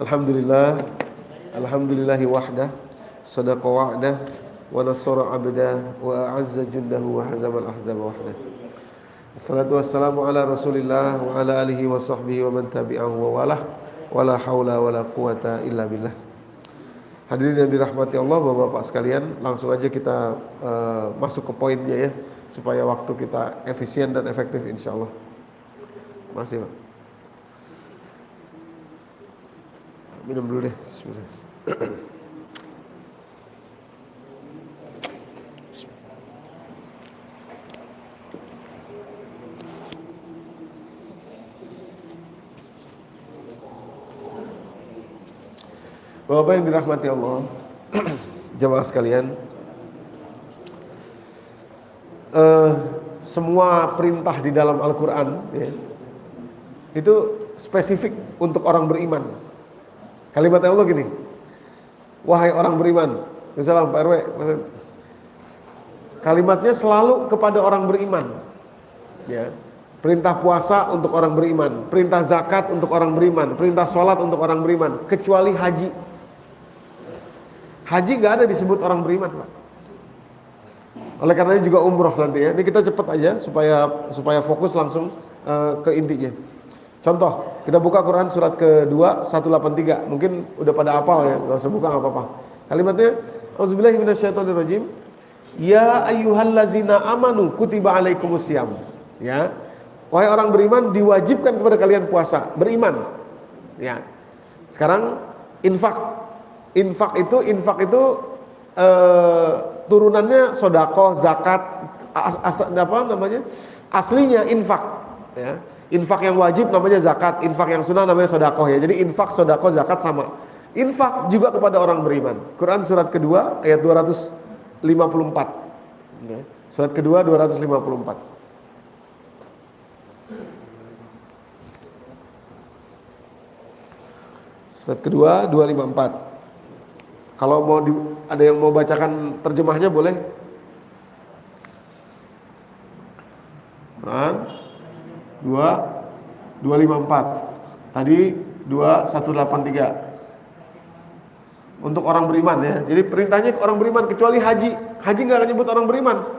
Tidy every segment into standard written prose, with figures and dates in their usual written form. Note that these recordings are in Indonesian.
Alhamdulillah, alhamdulillahi wahdah, sadaqa wa'dah, wa nasara 'abdah, wa a'azza jundahu wa hazamal ahzaba wahdah. Assalatu wassalamu ala Rasulillah wa ala alihi wa sahbihi wa man tabi'ahu wa walah, wa la haula wa la quwata illa billah. Hadirin yang dirahmati Allah, Bapak-bapak sekalian, langsung aja kita masuk ke poinnya ya, supaya waktu kita efisien dan efektif insyaallah. Masih, Pak. Minum dulu deh. Bismillah. Bapak yang dirahmati Allah, jemaah sekalian, semua perintah di dalam Al-Quran ya, itu spesifik untuk orang beriman. Kalimat Allah gini, wahai orang beriman, misalnya Pak RW, kalimatnya selalu kepada orang beriman ya. Perintah puasa untuk orang beriman, perintah zakat untuk orang beriman, perintah sholat untuk orang beriman, kecuali haji. Haji nggak ada disebut orang beriman, Pak. Oleh karenanya juga umroh nanti ya. Ini kita cepat aja supaya fokus langsung ke intinya. Contoh, kita buka Quran surat kedua 183. Mungkin udah pada hafal ya, nggak usah buka nggak apa-apa. Kalimatnya, auzubillahi minasyaitonirrajim. Ya ayyuhallazina amanu kutiba alaikumusiyam. Ya. Wahai orang beriman, diwajibkan kepada kalian puasa, beriman. Ya. Sekarang infak. Infak itu turunannya sodako, zakat, aslinya infak. Ya. Infak yang wajib namanya zakat, infak yang sunnah namanya sodakoh ya. Jadi infak, sodakoh, zakat sama. Infak juga kepada orang beriman. Quran surat kedua ayat 254. Ya. Surat kedua 254. Surat kedua 254. Kalau mau ada yang mau bacakan terjemahnya boleh. Quran 254. Tadi 2183. Untuk orang beriman ya. Jadi perintahnya ke orang beriman kecuali haji. Haji nggak nyebut orang beriman.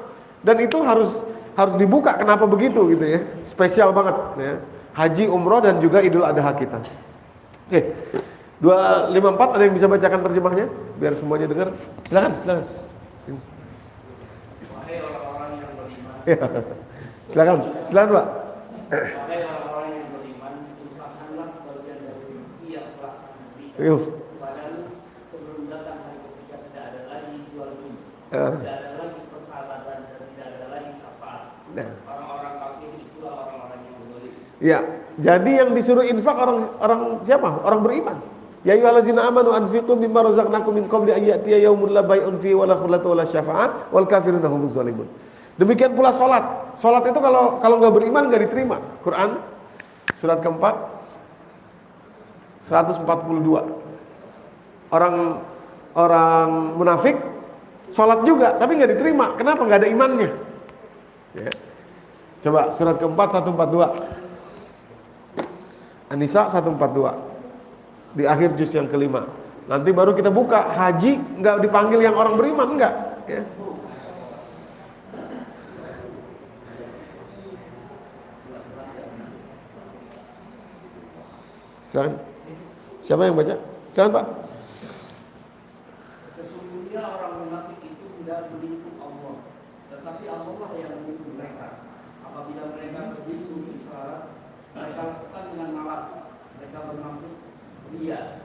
Dan itu harus dibuka kenapa begitu gitu ya. Spesial banget ya. Haji, umroh dan juga Idul Adha kita. Oke. 254 ada yang bisa bacakan terjemahnya biar semuanya dengar. Silakan. Wahai orang-orang yang beriman. Ya. Silakan Pak. Wahai orang-orang yang beriman, infakkanlah sebagian dari rezeki yang telah kami berikan kepadamu sebelum datang hari ketika tidak ada lagi jual beli, tidak ada lagi persahabatan dan tidak ada lagi syafaat. Orang-orang kafir itulah orang-orang yang berdolim. Ya, jadi yang disuruh infak orang siapa? Orang beriman. Ya ayyuhallazina amanu anfiqu mimma razaqnakum min qabli an ya'tiya yaumun la bai'un fihi wa la khullatun wa la syafa'ah wal kafiruna humuz zalimun. Demikian pula salat. Salat itu kalau enggak beriman enggak diterima. Quran surat keempat 142. Orang munafik salat juga tapi enggak diterima. Kenapa? Enggak ada imannya. Ya. Coba surat keempat 142. An-Nisa 142. Di akhir juz yang kelima. Nanti baru kita buka haji enggak dipanggil yang orang beriman enggak ya. Silakan. Siapa yang baca? Silakan Pak. Sesungguhnya orang munafik itu tidak menipu Allah, tetapi Allah lah yang menipu mereka. Apabila mereka begitu isyarat, mereka lakukan dengan malas. Mereka bermaksud ria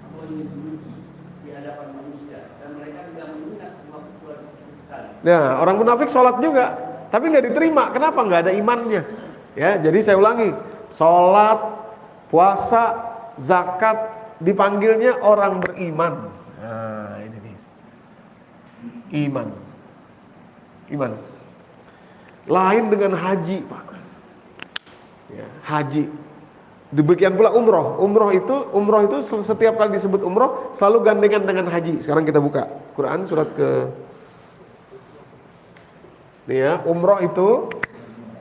atau ingin memuji di hadapan manusia, dan mereka tidak mengingat waktu sekali. Nah, orang munafik sholat juga, tapi nggak diterima. Kenapa? Nggak ada imannya. Ya, jadi saya ulangi, sholat, puasa, zakat dipanggilnya orang beriman. Nah, ini nih, iman. Lain dengan haji, Pak. Ya, haji. Demikian pula umroh. Umroh itu setiap kali disebut umroh selalu gandengan dengan haji. Sekarang kita buka Quran surat ke nih ya, umroh itu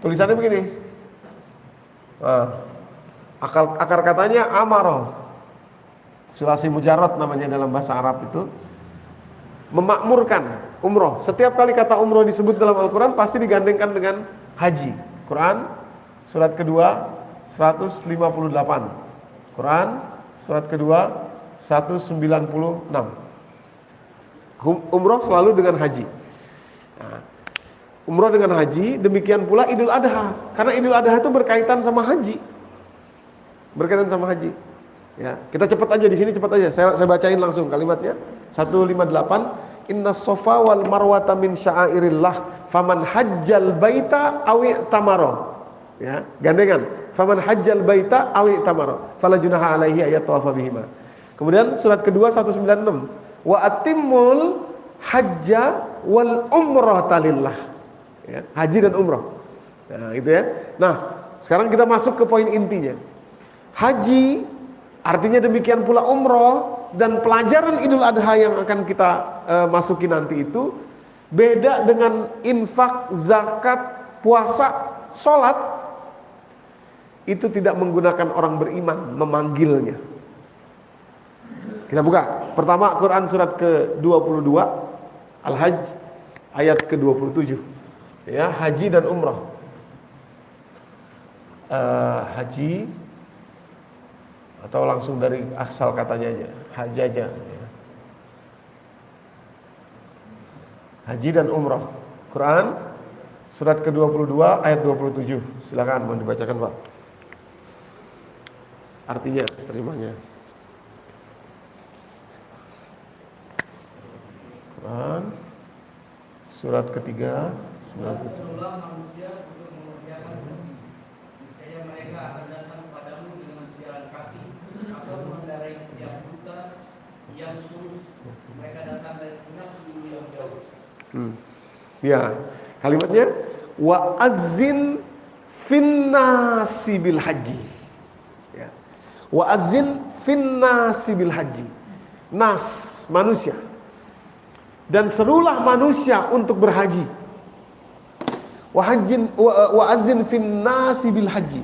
tulisannya begini. Akar katanya amaroh. Sulasi mujarrad namanya dalam bahasa Arab itu. Memakmurkan umroh. Setiap kali kata umroh disebut dalam Al-Quran pasti digandengkan dengan haji. Quran surat kedua 158. Quran surat kedua 196. Umroh selalu dengan haji. Nah, umroh dengan haji, demikian pula Idul Adha. Karena Idul Adha itu berkaitan sama haji. Berkaitan sama haji. Ya, kita cepat aja di sini, cepat aja. Saya bacain langsung kalimatnya. 158. Inna Safa wal Marwata min sya'airillah faman hajjal baita awi tamaro. Ya, gandengan. Faman hajjal baita awi tamaro fala junaha alaihi ayat tawafa bihima. Kemudian surat kedua 196. Wa atimul hajja wal umrata lillah. Ya, haji dan umrah. Nah, gitu ya. Nah, sekarang kita masuk ke poin intinya. Haji artinya demikian pula umrah, dan pelajaran Idul Adha yang akan kita masuki nanti itu beda dengan infak, zakat, puasa, sholat. Itu tidak menggunakan orang beriman memanggilnya. Kita buka. Pertama Quran surat ke-22 Al-Hajj ayat ke-27. Ya, haji dan umrah. Haji atau langsung dari asal katanya aja, hajaja. Ya. Haji dan umrah. Quran surat ke-22 ayat 27. Silakan mau dibacakan, Pak. Artinya, terjemahnya. Quran surat ketiga 97. Manusia untuk mengerjakan niscaya mereka akan datang padamu dengan jalan kaki atau mengendarai setiap buta yang lurus. Mereka datang dari setiap sudut yang jauh. Ya, kalimatnya wa azzin finnasi bil haji. Ya. Wa azzin finnasi bil haji. Nas, manusia. Dan serulah manusia untuk berhaji. Wa azzin finnasi bil haji.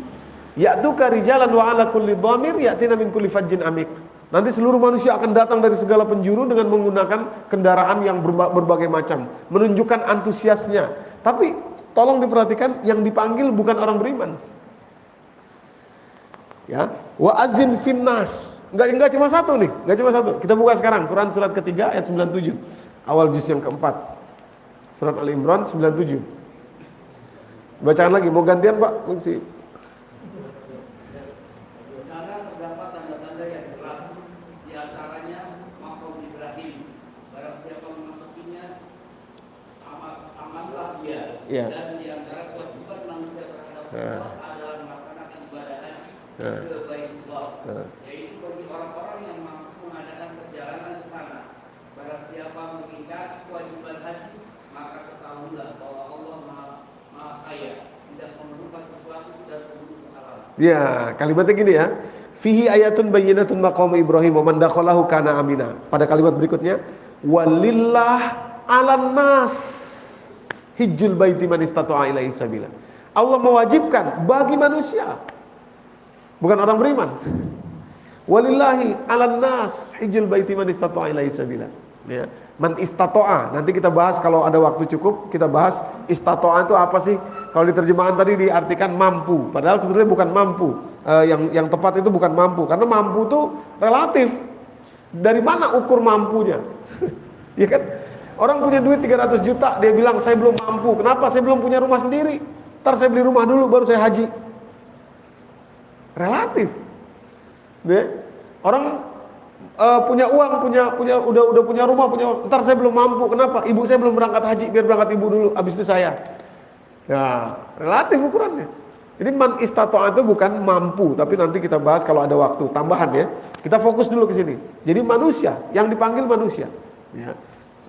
Ya'tuka rijalan wa ala kulli dhamir ya'tina min kulli fajjin amik. Nanti seluruh manusia akan datang dari segala penjuru dengan menggunakan kendaraan yang berbagai macam, menunjukkan antusiasnya. Tapi tolong diperhatikan, yang dipanggil bukan orang beriman. Ya, wa azzin finnas. Enggak cuma satu nih, enggak cuma satu. Kita buka sekarang Quran surat ketiga ayat 97. Awal juz yang keempat. Surat Al-Imran 97. Bacaan lagi, mau gantian, Pak? Mesti. Di sana terdapat tanda-tanda yang jelas, di antaranya maqam Ibrahim. Barang siapa memasukinya, amanlah dia. Ya. Dan di antara kewajiban manusia terhadap Allah adalah melaksanakan ibadah haji ke Baitullah, yaitu bagi orang-orang yang mampu mengadakan perjalanan ke sana. Barang siapa mengingkari kewajiban haji, maka ketahuilah bahwa Allah Maha Kaya, tidak memerlukan sesuatu dan seluruh halal. Ya, kalimatnya gini ya. Fihi ayatun bayyinatun maqam Ibrahim wa man dakhalahu kana amina. Pada kalimat berikutnya, walillah 'alan nas hijjul baiti man istata'a ilaihi sabila. Allah mewajibkan bagi manusia, bukan orang beriman. Walillahi 'alan nas hijjul baiti man istata'a ilaihi sabila. Ya, man istata'a. Nanti kita bahas kalau ada waktu cukup, kita bahas istata'a itu apa sih? Kalau di terjemahan tadi diartikan mampu, padahal sebetulnya bukan mampu. Yang tepat itu bukan mampu, karena mampu itu relatif. Dari mana ukur mampunya? Ya kan? Orang punya duit 300 juta, dia bilang saya belum mampu. Kenapa? Saya belum punya rumah sendiri. Ntar saya beli rumah dulu baru saya haji. Relatif. Ya? Orang punya uang, udah punya rumah, ntar saya belum mampu. Kenapa? Ibu saya belum berangkat haji, biar berangkat ibu dulu, habis itu saya. Ya, relatif ukurannya. Jadi man istata'a itu bukan mampu, tapi nanti kita bahas kalau ada waktu tambahan ya. Kita fokus dulu ke sini. Jadi manusia, yang dipanggil manusia. Ya.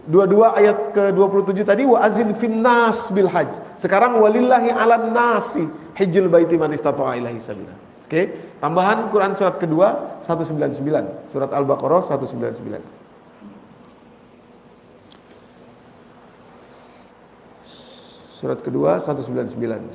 22 ayat ke-27 tadi wa azin finnas bil hajj. Sekarang walillahi 'alan nasi hijjul baiti man istata'a ilaihi sabila. Oke, tambahan Quran surat kedua 199, surat Al-Baqarah 199. Surat kedua 199.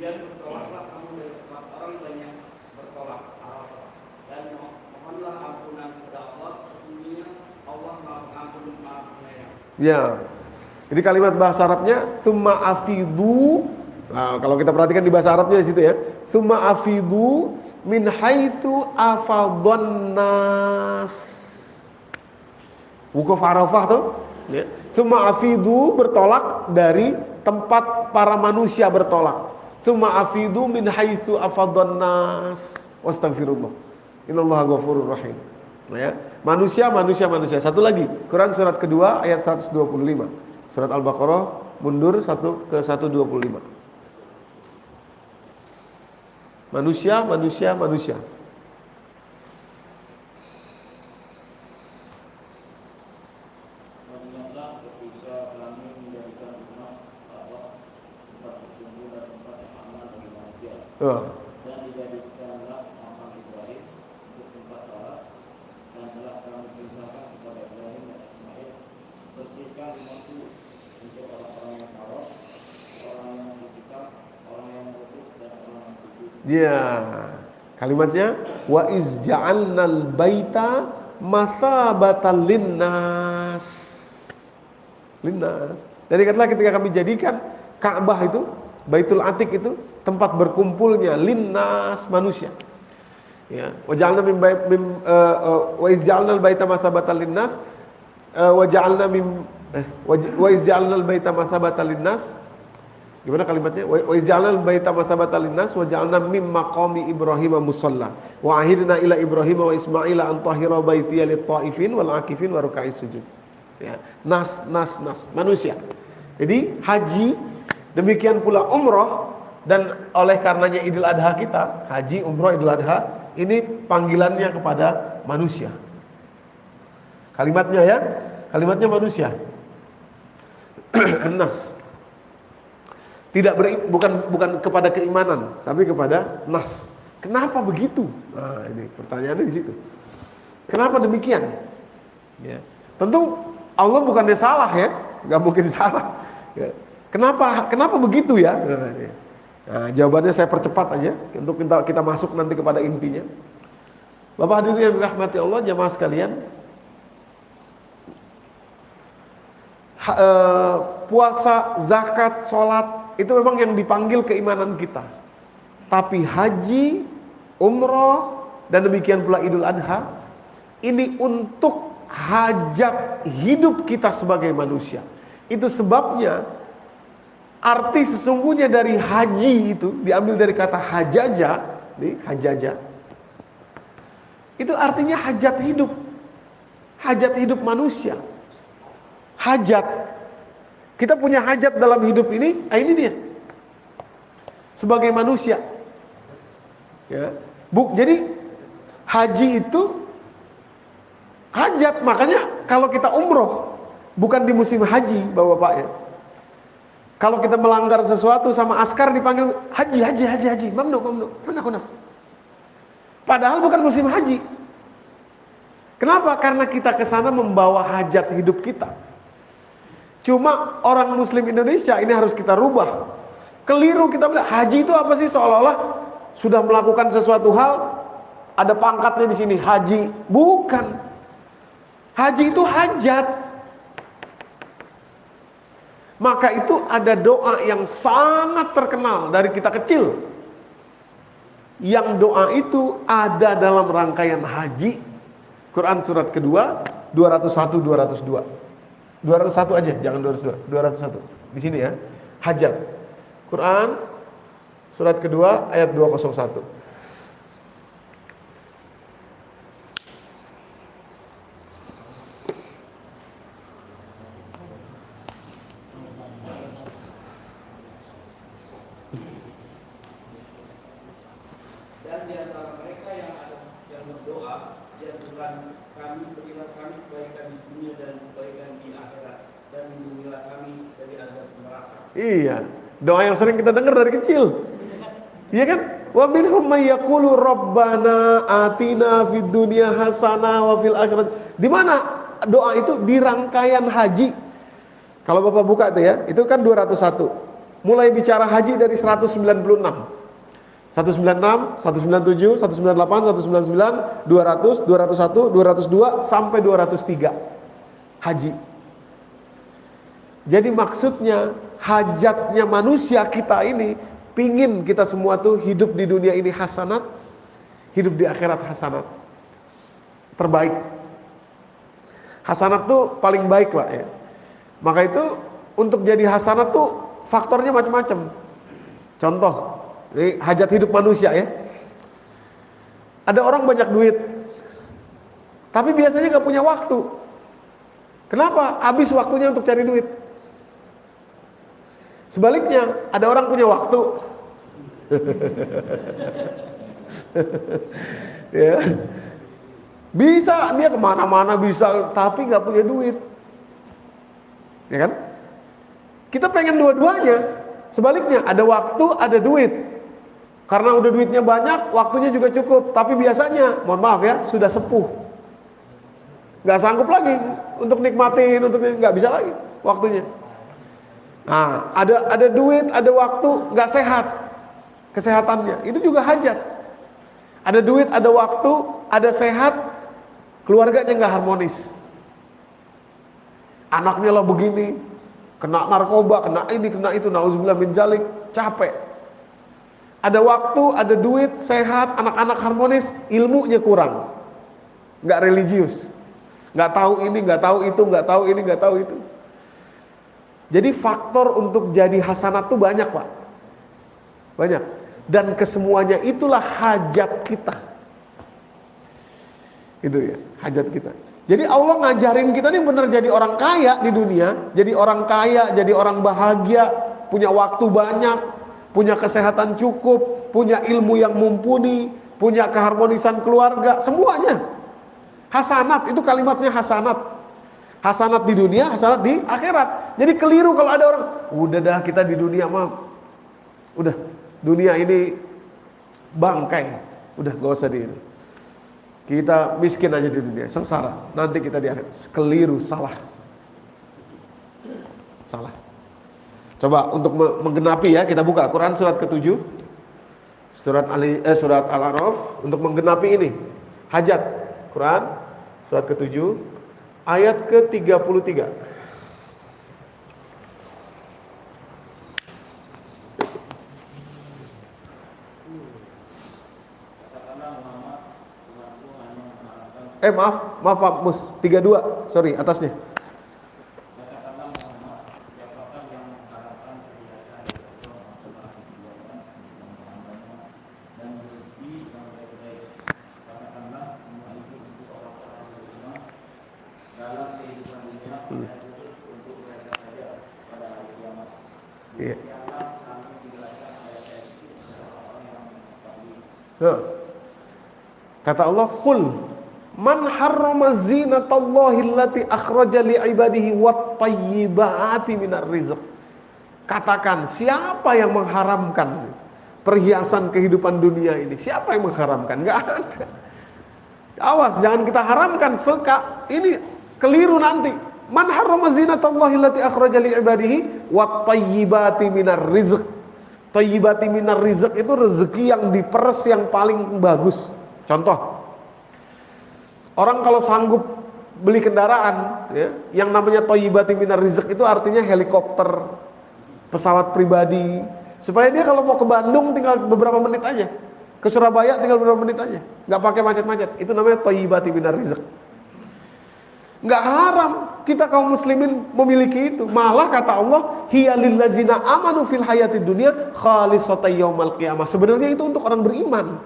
Kemudian bertolaklah kamu dari tempat orang banyak bertolak Arafah, dan mohonlah ampunan kepada Allah, sesungguhnya Allah Maha Pengampun Maha Penyayang. Ya. Jadi kalimat bahasa Arabnya tsumma afidu. Nah, kalau kita perhatikan di bahasa Arabnya di situ ya. Tsumma afidu min haitsu afadhan nas. Wukuf Arafah tuh, ya. Tsumma afidu bertolak dari tempat para manusia bertolak. Tsumma afidu min haitsu afadhan nas. Wastaghfirullah. Innallaha ghafurur rahim. Nah, ya. Manusia. Satu lagi, Quran surat kedua ayat 125. Surat Al-Baqarah mundur 1 ke 125. Manusia. Ingatlah ketika kami menjadikan rumah Allah tempat berkumpul dan tempat yang aman bagi manusia, dan dijadikanlah makam Ibrahim untuk tempat salat, dan telah kami perintahkan kepada Ibrahim dan Ismail, bersihkan rumahku untuk orang-orang yang haram, orang yang berkitab, orang yang berkut, dan orang yang sujud. Ya. Kalimatnya wa iz ja'alnal baita mathabatan linnas. Jadi katalah ketika kami jadikan Ka'bah itu, Baitul Atiq itu tempat berkumpulnya linnas, manusia. Ya, wa ja'alna wa iz ja'alnal baita mathabatan linnas wa iz ja'alnal baita mathabatan linnas. Gimana kalimatnya? Wa iz ja'alnal baita mathabatan linnas wa ja'alna mim maqami Ibrahim musalla wa ahidna ila Ibrahim wa Ismaila an tahira baitiya lit-ta'ifin wal 'akifin wa ruk'is sujud. Ya, nas, manusia. Jadi haji, demikian pula umroh, dan oleh karenanya Idul Adha kita, haji, umroh, Idul Adha, ini panggilannya kepada manusia. Kalimatnya manusia. Nas. Bukan kepada keimanan, tapi kepada nas. Kenapa begitu? Nah, ini pertanyaannya di situ. Kenapa demikian? Ya. Tentu Allah bukannya salah ya, nggak mungkin salah. Ya. Kenapa begitu ya? Nah, jawabannya saya percepat aja untuk kita masuk nanti kepada intinya. Bapak hadirin yang dirahmati Allah, jamaah sekalian, puasa, zakat, sholat itu memang yang dipanggil keimanan kita. Tapi haji, umroh, dan demikian pula Idul Adha, ini untuk hajat hidup kita sebagai manusia. Itu sebabnya arti sesungguhnya dari haji itu diambil dari kata hajaja, hajaja. Itu artinya hajat hidup manusia. Hajat. Kita punya hajat dalam hidup ini dia. Sebagai manusia. Ya. Jadi haji itu hajat, makanya kalau kita umroh bukan di musim haji, Bapak-bapak ya. Kalau kita melanggar sesuatu sama askar dipanggil haji, mamnu. Padahal bukan musim haji. Kenapa? Karena kita ke sana membawa hajat hidup kita. Cuma orang muslim Indonesia ini harus kita rubah. Keliru kita bilang haji itu apa sih, seolah-olah sudah melakukan sesuatu hal ada pangkatnya di sini haji. Bukan. Haji itu hajat. Maka itu ada doa yang sangat terkenal dari kita kecil. Yang doa itu ada dalam rangkaian haji. Quran surat kedua 201 202. 201 aja, jangan 202. 201. Di sini ya. Hajat. Quran surat kedua ayat 201. Dan di antara mereka yang berdoa, ya Tuhan kami, berilah kami kebaikan di dunia dan kebaikan di akhirat, dan lindungilah kami dari azab neraka. Iya, doa yang sering kita dengar dari kecil. Iya kan? Wa minhum may yaqulu rabbana atina fid dunya hasanah wa fil akhirat. Di mana doa itu? Di rangkaian haji. Kalau Bapak buka itu ya, itu kan 201. mulai bicara haji dari 196. 196, 197, 198, 199, 200, 201, 202 sampai 203 haji. Jadi maksudnya hajatnya manusia kita ini pingin kita semua tuh hidup di dunia ini hasanat, hidup di akhirat hasanat. Terbaik. Hasanat tuh paling baik, Pak ya. Maka itu untuk jadi hasanat tuh faktornya macam-macam. Contoh, ini hajat hidup manusia ya. Ada orang banyak duit, tapi biasanya nggak punya waktu. Kenapa? Habis waktunya untuk cari duit. Sebaliknya, ada orang punya waktu, ya, bisa dia kemana-mana bisa, tapi nggak punya duit, ya kan? Kita pengen dua-duanya. Sebaliknya, ada waktu, ada duit. Karena udah duitnya banyak, waktunya juga cukup. Tapi biasanya, mohon maaf ya, sudah sepuh, nggak sanggup lagi untuk nikmatin, untuk nggak bisa lagi waktunya. Nah, ada duit, ada waktu, nggak sehat kesehatannya, itu juga hajat. Ada duit, ada waktu, ada sehat, keluarganya nggak harmonis. Anaknya lah begini, kena narkoba, kena ini, kena itu, nauzubillah min dzalik, capek. Ada waktu, ada duit, sehat, anak-anak harmonis, ilmunya kurang, nggak religius, nggak tahu ini, nggak tahu itu, nggak tahu ini, nggak tahu itu. Jadi faktor untuk jadi hasanat tuh banyak, Pak, banyak. Dan kesemuanya itulah hajat kita, itu ya, hajat kita. Jadi Allah ngajarin kita nih bener jadi orang kaya di dunia, jadi orang kaya, jadi orang bahagia, punya waktu banyak, punya kesehatan cukup, punya ilmu yang mumpuni, punya keharmonisan keluarga, semuanya. Hasanat, itu kalimatnya hasanat. Hasanat di dunia, hasanat di akhirat. Jadi keliru kalau ada orang, udah dah kita di dunia mah, udah dunia ini bangkai, udah gak usah di ini. Kita miskin aja di dunia, sengsara. Nanti kita di akhirat. Keliru, salah. Salah. Coba untuk menggenapi ya, kita buka Quran surat ke-7. Surat Al-A'raf untuk menggenapi ini. Hajat. Quran surat ke-7 ayat ke-33. Maaf Pak Mus, 32, sorry, atasnya. Iya. Kata Allah, "Qul man harrama zinatallahi allati akhraja li ibadihi wat thayyibati minar rizq." Katakan, siapa yang mengharamkan perhiasan kehidupan dunia ini? Siapa yang mengharamkan? Enggak ada. Awas, jangan kita haramkan selka. Ini keliru nanti. Man harrama zinatallahi allati akhraja li ibadihi wat thayyibati minar rizq. Thayyibati minar rizq itu rezeki yang diperes yang paling bagus. Contoh, orang kalau sanggup beli kendaraan ya, yang namanya thayyibati minar rizq itu artinya helikopter, pesawat pribadi, supaya dia kalau mau ke Bandung tinggal beberapa menit aja, ke Surabaya tinggal beberapa menit aja, nggak pakai macet-macet. Itu namanya thayyibati minar rizq. Nggak haram kita kaum muslimin memiliki itu. Malah kata Allah, hiya lillazina amanu fil hayatid dunya khalisatan yaumal qiyamah. Sebenarnya itu untuk orang beriman.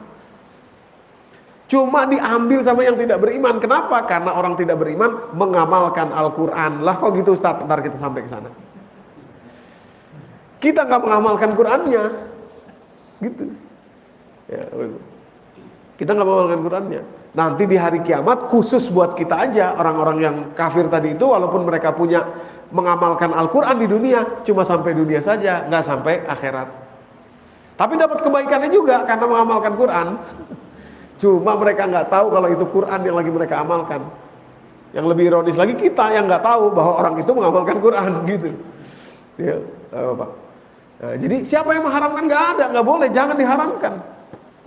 Cuma diambil sama yang tidak beriman. Kenapa? Karena orang tidak beriman mengamalkan Al-Quran. Lah kok gitu Ustaz? Bentar kita sampai ke sana. Kita nggak mengamalkan Qurannya, gitu. Ya, kita nggak mengamalkan Qurannya. Nanti di hari kiamat khusus buat kita aja, orang-orang yang kafir tadi itu, walaupun mereka punya mengamalkan Al-Quran di dunia, cuma sampai dunia saja, nggak sampai akhirat. Tapi dapat kebaikannya juga karena mengamalkan Quran. Cuma mereka nggak tahu kalau itu Quran yang lagi mereka amalkan. Yang lebih ironis lagi, kita yang nggak tahu bahwa orang itu mengamalkan Quran, gitu. Ya, Pak. Nah, jadi siapa yang mengharamkan? Nggak ada, nggak boleh, jangan diharamkan.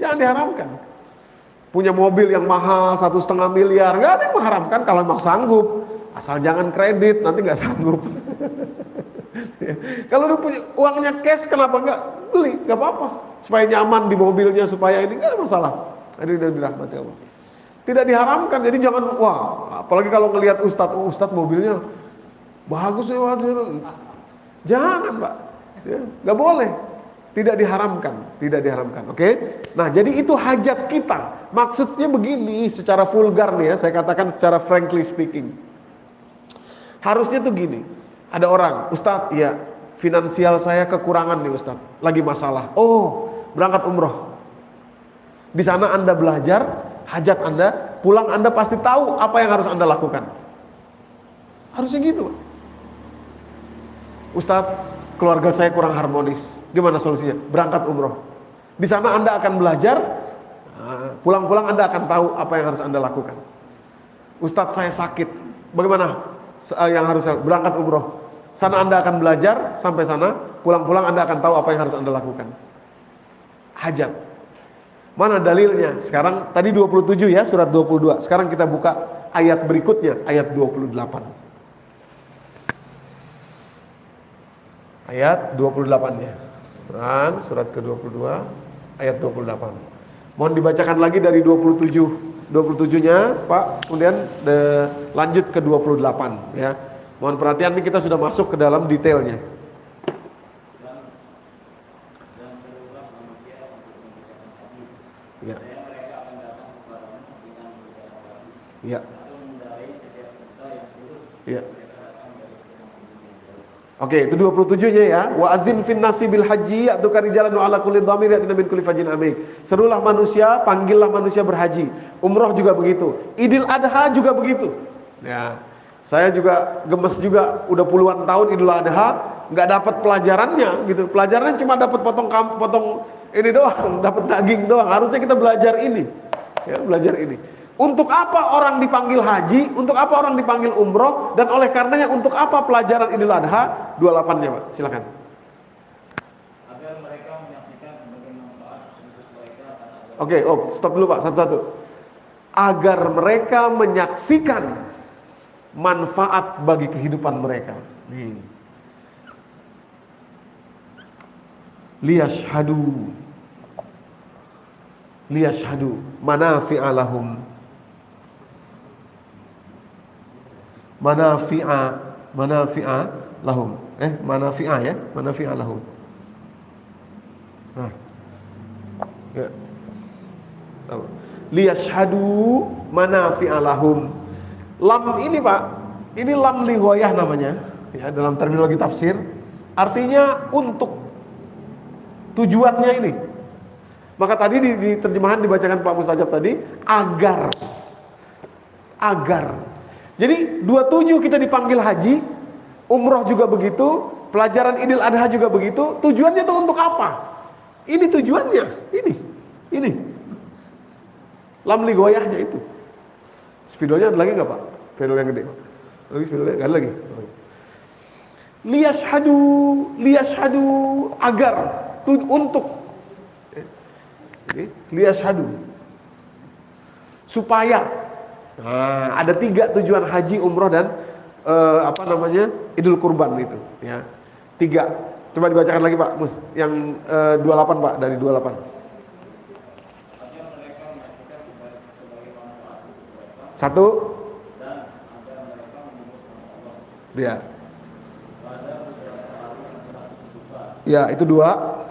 Jangan diharamkan. Punya mobil yang mahal 1,5 miliar, nggak ada yang mengharamkan kalau memang sanggup. Asal jangan kredit, nanti nggak sanggup. Kalau lu punya uangnya cash, kenapa nggak beli? Nggak apa-apa. Supaya nyaman di mobilnya, supaya ini nggak ada masalah. Hadirin yang dirahmati Allah. Tidak diharamkan, jadi jangan, wah, apalagi kalau ngelihat ustadz mobilnya bagus ya, jangan Pak, ya, nggak boleh, tidak diharamkan, oke? Nah, jadi itu hajat kita. Maksudnya begini, secara vulgar nih ya, saya katakan secara frankly speaking. Harusnya tuh gini, ada orang, Ustadz, ya finansial saya kekurangan nih Ustadz, lagi masalah. Oh, berangkat umroh. Di sana Anda belajar hajat Anda, pulang Anda pasti tahu apa yang harus Anda lakukan. Harusnya gitu. Ustadz, keluarga saya kurang harmonis. Gimana solusinya? Berangkat umroh. Di sana Anda akan belajar, pulang-pulang Anda akan tahu apa yang harus Anda lakukan. Ustadz, saya sakit. Bagaimana yang harus berangkat umroh? Sana Anda akan belajar, sampai sana, pulang-pulang Anda akan tahu apa yang harus Anda lakukan. Hajat. Mana dalilnya? Sekarang tadi 27 ya, surat 22. Sekarang kita buka ayat berikutnya, ayat 28. Ayat 28-nya. Quran surat ke-22 ayat 28. Mohon dibacakan lagi dari 27. 27-nya, Pak, kemudian lanjut ke 28 ya. Mohon perhatian, nih kita sudah masuk ke dalam detailnya. Ya. Ya. Ya. Oke, itu 27-nya ya. Wa azin fin nasi bil haji ya'tuka rijalan wa ala kulli dhamir ya'tina min kulli fajjin amik. Serulah manusia, panggillah manusia berhaji. Umroh juga begitu. Idul Adha juga begitu. Ya. Saya juga gemes juga, udah puluhan tahun Idul Adha nggak dapat pelajarannya gitu. Pelajarannya cuma dapat potong ini doang, dapat daging doang. Harusnya kita belajar ini. Ya, belajar ini. Untuk apa orang dipanggil haji? Untuk apa orang dipanggil umroh? Dan oleh karenanya untuk apa pelajaran Idul Adha? 28-nya, Pak. Silakan. Agar mereka menyaksikan sebagai manfaat untuk mereka. Oke, stop dulu Pak, satu-satu. Agar mereka menyaksikan manfaat bagi kehidupan mereka. Nih. Liyashhadu manafi'a lahum. Manafi'a lahum. Manafi'a ya, manafi'a lahum. Nah. Ya. Liyashhadu manafi'a lahum. Lam ini Pak, ini lam lighoyah namanya ya, dalam terminologi tafsir. Artinya untuk, tujuannya ini. Maka tadi di terjemahan dibacakan Pak Mustajab tadi, agar. Jadi 27 kita dipanggil haji, umroh juga begitu, pelajaran Idul Adha juga begitu. Tujuannya itu untuk apa? Ini tujuannya, ini. Lam ligoyahnya itu. Spidolnya ada lagi nggak Pak? Spidol yang gede Pak. Lagi spidolnya nggak ada lagi. Liyashhadu agar, untuk. Liyashhadu supaya. Nah, ada 3 tujuan haji, umroh dan Idul Kurban itu ya. 3. Coba dibacakan lagi Pak Mus, yang 28 Pak, dari 28. Satu. Ya. Ya, itu 2.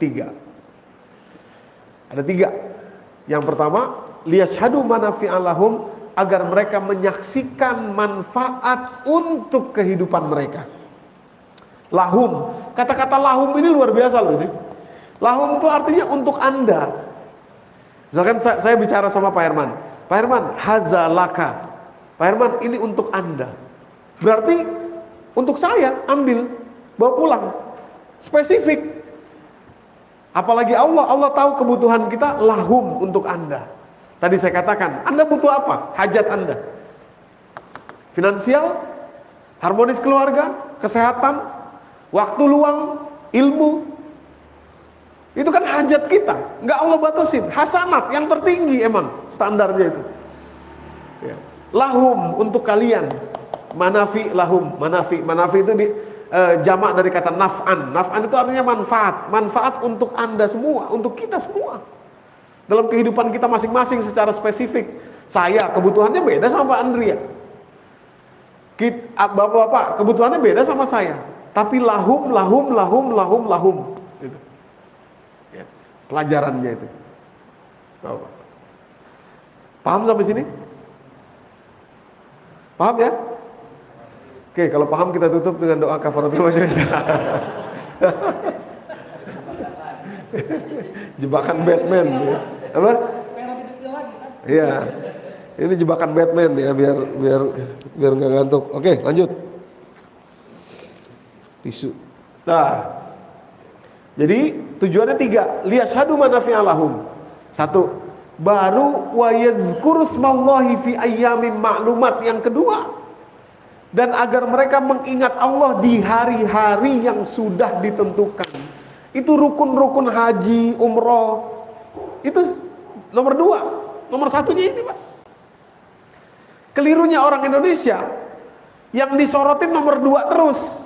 Tiga. Ada 3. Yang pertama, liyashhadu manafi'a lahum, agar mereka menyaksikan manfaat untuk kehidupan mereka. Lahum, kata-kata lahum ini luar biasa loh ini. Lahum itu artinya untuk Anda. Misalkan saya bicara sama Pak Herman, Pak Herman, hazalaka. Pak Herman, ini untuk Anda. Berarti untuk saya, ambil, bawa pulang. Spesifik. Apalagi Allah tahu kebutuhan kita, lahum, untuk Anda. Tadi saya katakan, Anda butuh apa? Hajat Anda. Finansial, harmonis keluarga, kesehatan, waktu luang, ilmu. Itu kan hajat kita, nggak Allah batasin. Hasanat yang tertinggi emang standarnya itu. Ya. Lahum, untuk kalian. Manafi lahum, manafi itu jamak dari kata naf'an. Naf'an itu artinya manfaat untuk Anda semua, untuk kita semua. Dalam kehidupan kita masing-masing secara spesifik. Saya kebutuhannya beda sama Pak Andrea. Bapak-bapak kebutuhannya beda sama saya. Tapi lahum gitu. Ya, pelajarannya itu. Paham sampai sini? Paham ya? Oke, kalau paham kita tutup dengan doa kafaratul majelis. Jebakan Batman ya. Apa? Iya. Ini jebakan Batman ya, biar nggak ngantuk. Oke, lanjut. Tisu. Nah. Jadi tujuannya 3, liyashhadu manafi'a lahum. 1, baru wa yazkuru smallahi fi ayyamin ma'lumat. Yang kedua, dan agar mereka mengingat Allah di hari-hari yang sudah ditentukan. Itu rukun-rukun haji, umroh. Itu nomor 2. Nomor 1-nya ini, Pak. Kelirunya orang Indonesia, yang disorotin nomor 2 terus.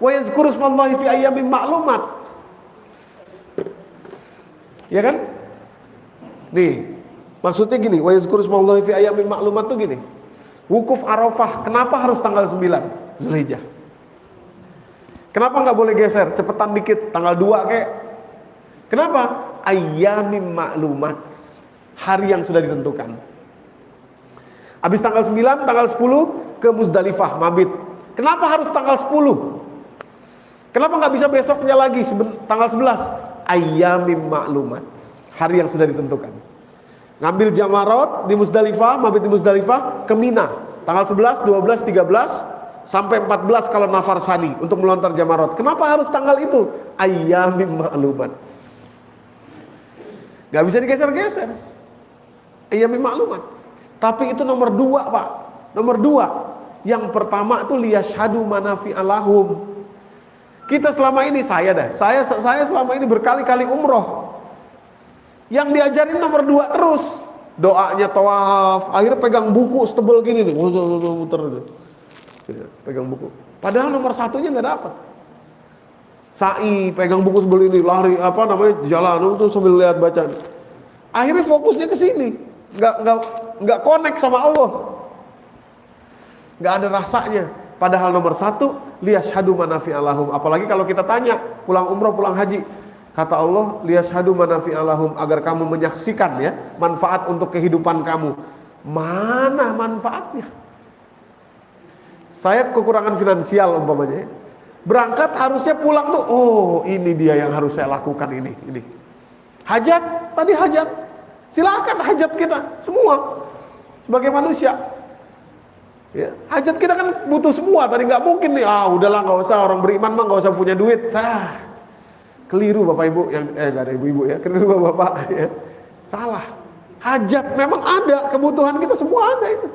Wa yazkuru smallahi fi ayyamin ma'lumat. Ya kan? Nih, maksudnya gini, wa yazkuru smallahi fi ayyamin ma'lumat tuh gini. Wukuf Arafah, kenapa harus tanggal 9 Zulhijjah? Kenapa nggak boleh geser, cepetan dikit, tanggal 2 kek? Kenapa? Ayyamim ma'lumat, hari yang sudah ditentukan. Habis tanggal 9, tanggal 10 ke Muzdalifah, mabit. Kenapa harus tanggal 10? Kenapa nggak bisa besoknya lagi, tanggal 11? Ayyamim ma'lumat, hari yang sudah ditentukan. Ngambil jamarat di Muzdalifah, mabit di Muzdalifah, ke Mina tanggal 11, 12, 13 sampai 14 kalau nafar sani untuk melontar jamarat. Kenapa harus tanggal itu? Ayyamim ma'lumat. Gak bisa digeser-geser. Ayyamim ma'lumat. Tapi itu nomor 2, Pak. Nomor 2. Yang pertama itu liyashhadu manafi'a lahum. Kita selama ini, saya selama ini berkali-kali umroh. Yang diajarin nomor 2 terus. Doanya tawaf, akhirnya pegang buku setebal gini nih, muter. Ya, pegang buku. Padahal nomor 1-nya nggak dapat. Sa'i, pegang buku sebel ini, lari jalan tuh sambil lihat baca. Akhirnya fokusnya ke sini, nggak connect sama Allah, nggak ada rasanya. Padahal nomor 1 liyashhadu manafi'a lahum. Apalagi kalau kita tanya pulang umroh, pulang haji. Kata Allah, liyashhadu manafi'a lahum, agar kamu menyaksikan ya manfaat untuk kehidupan kamu. Mana manfaatnya? Saya kekurangan finansial umpamanya. Berangkat harusnya pulang tuh, oh ini dia yang harus saya lakukan ini. Hajat, tadi hajat. Silakan hajat kita semua sebagai manusia. Ya, hajat kita kan butuh semua. Tadi nggak mungkin nih, udahlah nggak usah, orang beriman mah nggak usah punya duit. Keliru Bapak Ibu yang nggak ada ibu-ibu ya, keliru Bapak ya. Salah. Hajat memang ada, kebutuhan kita semua ada itu.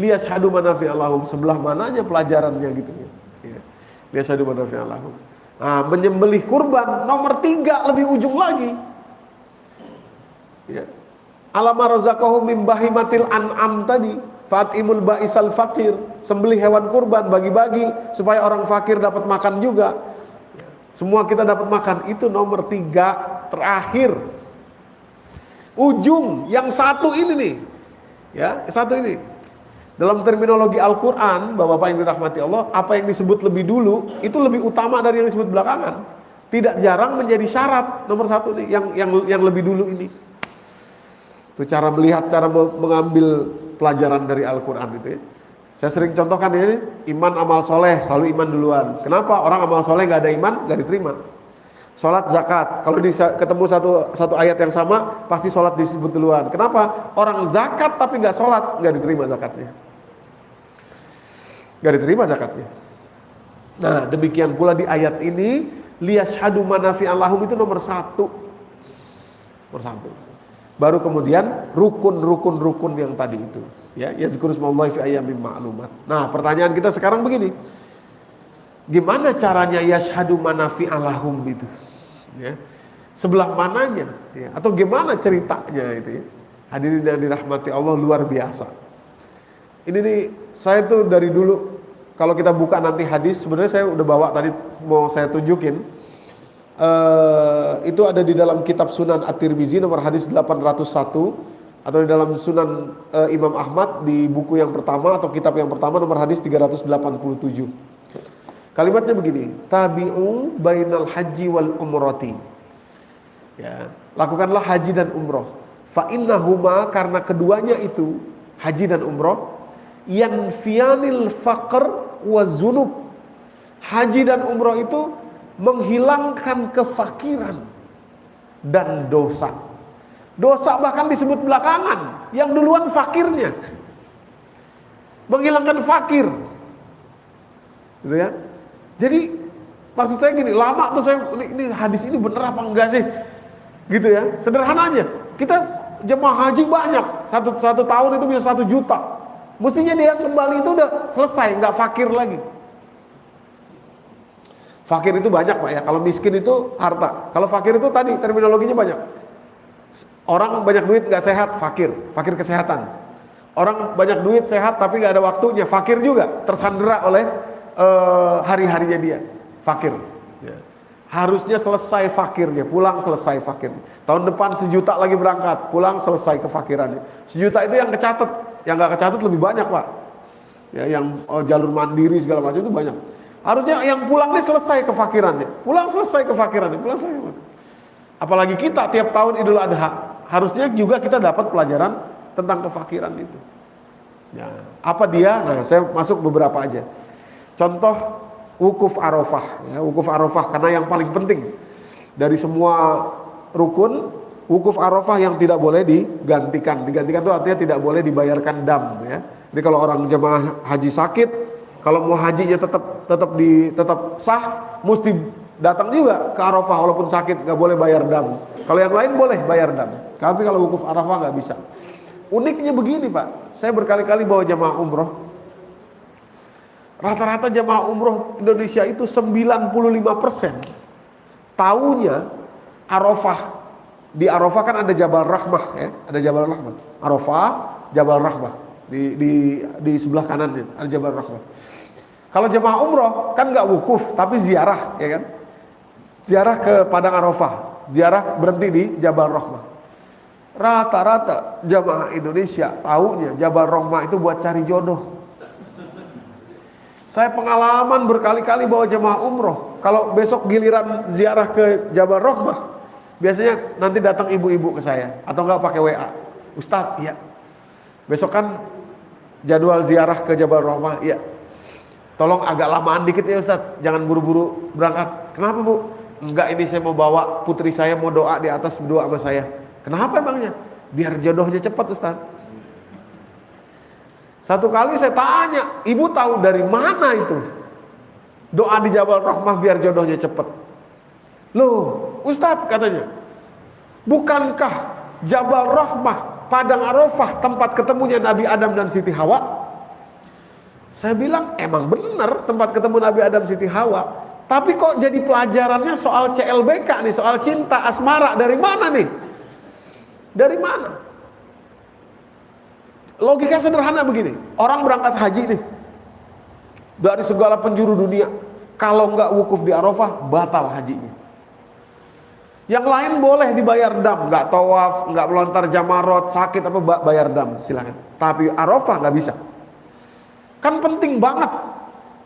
Liyashhadu manafi'a lahum, sebelah mananya pelajarannya gitu ya. Liyashhadu manafi'a lahum. Nah, menyembelih kurban nomor 3 lebih ujung lagi. Ya. Alama razaqahum min bahimatil an'am tadi, fatimul ba'isal fakir, sembelih hewan kurban, bagi-bagi supaya orang fakir dapat makan juga. Semua kita dapat makan. Itu nomor 3 terakhir. Ujung yang 1 ini nih. Ya, 1 ini. Dalam terminologi Al-Qur'an, Bapak-bapak yang dirahmati Allah, apa yang disebut lebih dulu itu lebih utama dari yang disebut belakangan. Tidak jarang menjadi syarat nomor 1 nih, yang lebih dulu ini. Itu cara melihat, cara mengambil pelajaran dari Al-Qur'an itu ya. Saya sering contohkan ini, iman amal soleh, selalu iman duluan. Kenapa? Orang amal soleh gak ada iman, gak diterima. Sholat, zakat, kalau ketemu satu ayat yang sama, pasti sholat disebut duluan. Kenapa? Orang zakat tapi gak sholat, gak diterima zakatnya. Gak diterima zakatnya. Nah, demikian pula di ayat ini, liyashhadu manafi'a lahum itu nomor satu. Baru kemudian rukun yang tadi itu, ya, yazkurusmallahi fi ayyamin ma'lumat. Nah, pertanyaan kita sekarang begini. Gimana caranya yashhadu manafi'a lahum itu? Ya. Sebelah mananya, ya, atau gimana ceritanya itu, ya? Hadirin yang dirahmati Allah, luar biasa. Ini nih, saya tuh dari dulu kalau kita buka nanti hadis, sebenarnya saya udah bawa tadi mau saya tunjukin. Itu ada di dalam kitab Sunan At-Tirmizi nomor hadis 801, atau di dalam Sunan Imam Ahmad di buku yang pertama atau kitab yang pertama nomor hadis 387. Kalimatnya begini, tabi'u bainal haji wal umrati. Ya, lakukanlah haji dan umroh. Fa innahuma, karena keduanya itu, haji dan umroh, yanfiyanil faqr wa zunub. Haji dan umroh itu menghilangkan kefakiran dan dosa. Dosa bahkan disebut belakangan, yang duluan fakirnya. Menghilangkan fakir. Gitu ya. Jadi maksud saya gini, lama tuh saya ini hadis ini bener apa enggak sih? Gitu ya. Sederhana aja. Kita jemaah haji banyak, satu tahun itu bisa 1 juta. Mestinya dia kembali itu udah selesai, nggak fakir lagi. Fakir itu banyak Pak ya. Kalau miskin itu harta. Kalau fakir itu tadi terminologinya banyak. Orang banyak duit nggak sehat, fakir kesehatan. Orang banyak duit sehat tapi nggak ada waktunya, fakir juga, tersandera oleh hari-harinya dia, fakir. Ya. Harusnya selesai fakirnya, pulang selesai fakirnya. Tahun depan 1 juta lagi berangkat, pulang selesai kefakirannya. 1 juta itu yang kecatat, yang nggak kecatat lebih banyak Pak. Ya, yang jalur mandiri segala macam itu banyak. Harusnya yang pulang ini selesai kefakirannya, pulang selesai kefakirannya, pulang selesai. Apalagi kita tiap tahun Idul Adha, harusnya juga kita dapat pelajaran tentang kefakiran itu. Ya, apa dia? Nah, saya masuk beberapa aja. Contoh wukuf Arafah, ya, wukuf Arafah karena yang paling penting dari semua rukun, wukuf Arafah yang tidak boleh digantikan. Digantikan itu artinya tidak boleh dibayarkan dam, ya. Jadi kalau orang jemaah haji sakit, kalau mau hajinya tetap sah, mesti datang juga ke Arafah walaupun sakit, nggak boleh bayar dam. Kalau yang lain boleh bayar dam, tapi kalau wukuf Arafah nggak bisa. Uniknya begini Pak, saya berkali-kali bawa jemaah umroh. Rata-rata jemaah umroh Indonesia itu 95% taunya Arafah. Di Arafah kan ada Jabal Rahmah, ya, ada Jabal Rahmah. Arafah, Jabal Rahmah di sebelah kanannya ada Jabal Rahmah. Kalau jemaah umroh kan nggak wukuf tapi ziarah, ya kan? Ziarah ke Padang Arafah, ziarah berhenti di Jabal Rahmah. Rata-rata jemaah Indonesia taunya Jabal Rahmah itu buat cari jodoh. Saya pengalaman berkali-kali bawa jemaah umroh. Kalau besok giliran ziarah ke Jabal Rahmah, biasanya nanti datang ibu-ibu ke saya atau nggak pakai WA. Ustadz, iya. Besok kan jadwal ziarah ke Jabal Rahmah, iya. Tolong agak lamaan dikit ya Ustadz, jangan buru-buru berangkat. Kenapa Bu? Enggak, ini saya mau bawa putri saya, mau doa di atas, berdoa sama saya. Kenapa emangnya? Biar jodohnya cepat Ustadz. Satu kali saya tanya, ibu tahu dari mana itu doa di Jabal Rahmah biar jodohnya cepat? Loh Ustadz katanya, bukankah Jabal Rahmah, Padang Arafah, tempat ketemunya Nabi Adam dan Siti Hawa? Saya bilang emang benar tempat ketemu Nabi Adam Siti Hawa, tapi kok jadi pelajarannya soal CLBK nih, soal cinta asmara, dari mana nih? Dari mana? Logika sederhana begini, orang berangkat haji nih dari segala penjuru dunia, kalau nggak wukuf di Arafah batal hajinya. Yang lain boleh dibayar dam, nggak tawaf, nggak melontar jamarot, sakit apa bayar dam silakan. Tapi Arafah nggak bisa. Kan penting banget.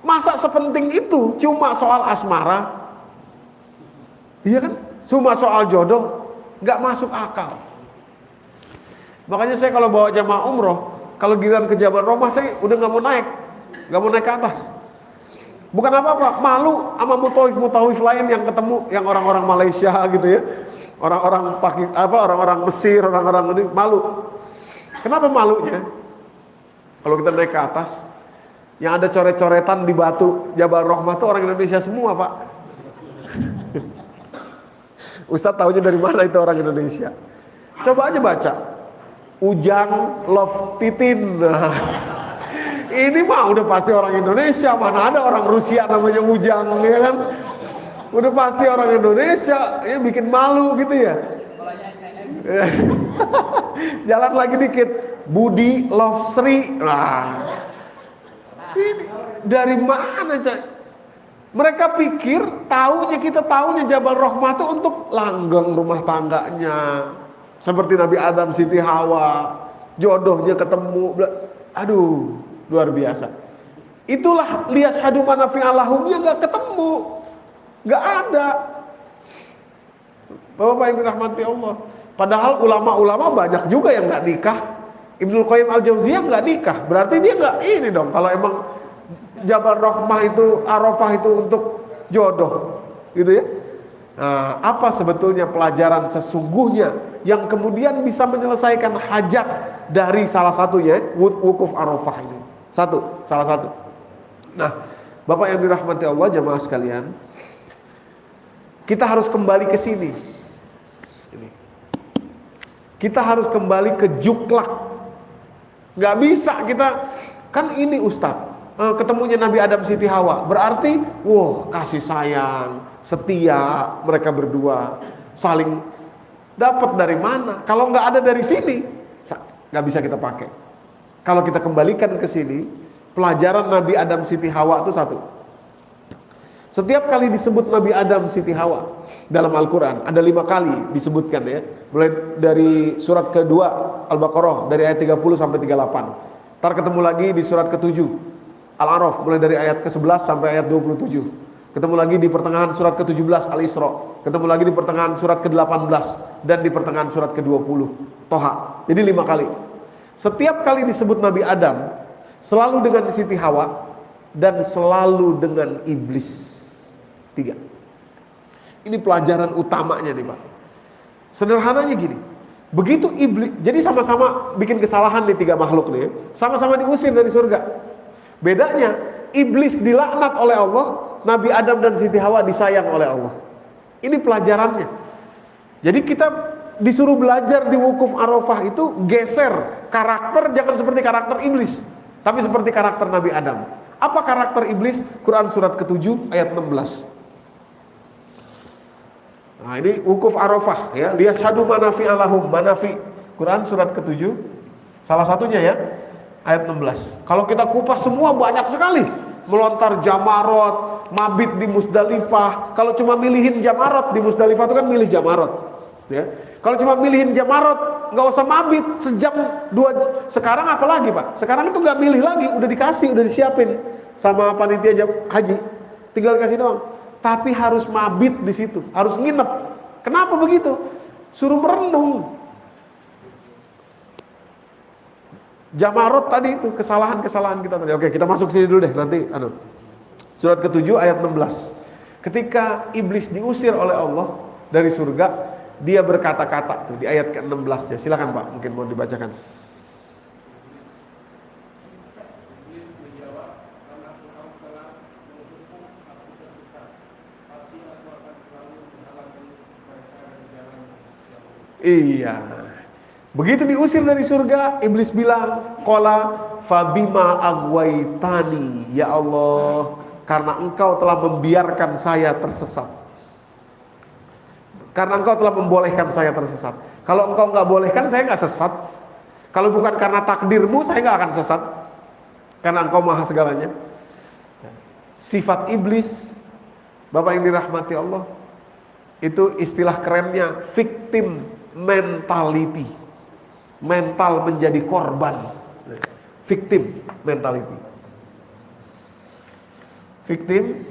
Masa sepenting itu cuma soal asmara? Iya kan? Cuma soal jodoh, nggak masuk akal. Makanya saya kalau bawa jamaah umroh, kalau giliran ke Jabal Rahmah saya udah nggak mau naik ke atas. Bukan apa-apa, malu sama mutawif lain yang ketemu, yang orang-orang Malaysia gitu ya, orang-orang Mesir, orang-orang ini malu. Kenapa malunya? Kalau kita naik ke atas, yang ada coret-coretan di batu Jabal Rahmah itu orang Indonesia semua Pak. Ustadz taunya dari mana itu orang Indonesia? Coba aja baca Ujang Love Titin. Nah, ini mah udah pasti orang Indonesia. Mana ada orang Rusia namanya Ujang, ya kan? Udah pasti orang Indonesia. Ya bikin malu gitu ya. Jalan lagi dikit, Budi Love Sri. Nah, ini dari mana, Cak? Mereka pikir kita taunya Jabal Rahmah itu untuk langgeng rumah tangganya. Seperti Nabi Adam, Siti Hawa, jodohnya ketemu. Aduh, luar biasa. Itulah liyashhadu manafi'a lahumnya nggak ketemu, nggak ada. Bapak yang dirahmati Allah. Padahal ulama-ulama banyak juga yang nggak nikah. Ibnul Qayyim Al-Jauziyah nggak nikah, berarti dia nggak ini dong. Kalau emang Jabal Rahmah itu, Arafah itu untuk jodoh, gitu ya. Nah, apa sebetulnya pelajaran sesungguhnya yang kemudian bisa menyelesaikan hajat dari salah satunya wukuf Arafah ini? Salah satu. Nah, Bapak yang dirahmati Allah, jamaah sekalian, kita harus kembali ke sini. Kita harus kembali ke juklak. Gak bisa kita, kan ini Ustadz, ketemunya Nabi Adam Siti Hawa, berarti kasih sayang, setia mereka berdua, saling dapat dari mana? Kalau nggak ada dari sini, nggak bisa kita pakai. Kalau kita kembalikan ke sini, pelajaran Nabi Adam Siti Hawa itu satu. Setiap kali disebut Nabi Adam Siti Hawa dalam Al-Quran, ada 5 kali disebutkan ya. Mulai dari surat kedua Al-Baqarah dari ayat 30 sampai 38. Ntar ketemu lagi di surat ke-7 Al-A'raf mulai dari ayat ke-11 sampai ayat 27. Ketemu lagi di pertengahan surat ke-17 Al-Isra. Ketemu lagi di pertengahan surat ke-18 dan di pertengahan surat ke-20 Toha. Jadi 5 kali. Setiap kali disebut Nabi Adam selalu dengan Siti Hawa dan selalu dengan iblis. 3. Ini pelajaran utamanya nih Pak. Sederhananya gini, begitu iblis, jadi sama-sama bikin kesalahan nih 3 makhluk nih, sama-sama diusir dari surga. Bedanya, iblis dilaknat oleh Allah, Nabi Adam dan Siti Hawa disayang oleh Allah. Ini pelajarannya. Jadi kita disuruh belajar di wukuf Arafah itu geser karakter, jangan seperti karakter iblis, tapi seperti karakter Nabi Adam. Apa karakter iblis? Quran surat ke-7 ayat 16. Nah, ini wukuf Arafah ya, liyashhadu manafi'a lahum, manafi. Quran surat ke-7 salah satunya ya, ayat 16. Kalau kita kupas semua banyak sekali. Melontar jamarot, mabit di Musdalifah. Kalau cuma milihin jamarot di Musdalifah itu kan milih jamarot ya. Kalau cuma milihin jamarot, nggak usah mabit sejam 2. Sekarang apa lagi Pak? Sekarang itu nggak milih lagi, udah dikasih, udah disiapin sama panitia haji, tinggal kasih doang. Tapi harus mabit di situ, harus nginep. Kenapa begitu? Suruh merenung. Jamarot tadi itu kesalahan-kesalahan kita tadi. Oke, kita masuk sini dulu deh nanti. Surat ke-7 ayat 16. Ketika iblis diusir oleh Allah dari surga, dia berkata-kata tuh di ayat ke-16-nya. Silakan Pak, mungkin mau dibacakan. Iya. Begitu diusir dari surga, iblis bilang, "Qala fabima aghwaytani, ya Allah, karena Engkau telah membiarkan saya tersesat. Karena Engkau telah membolehkan saya tersesat. Kalau Engkau nggak bolehkan, saya nggak sesat. Kalau bukan karena takdirmu, saya nggak akan sesat. Karena Engkau maha segalanya." Sifat iblis, Bapak yang dirahmati Allah, itu istilah kerennya victim mentality. Mental menjadi korban. Victim mentality. Victim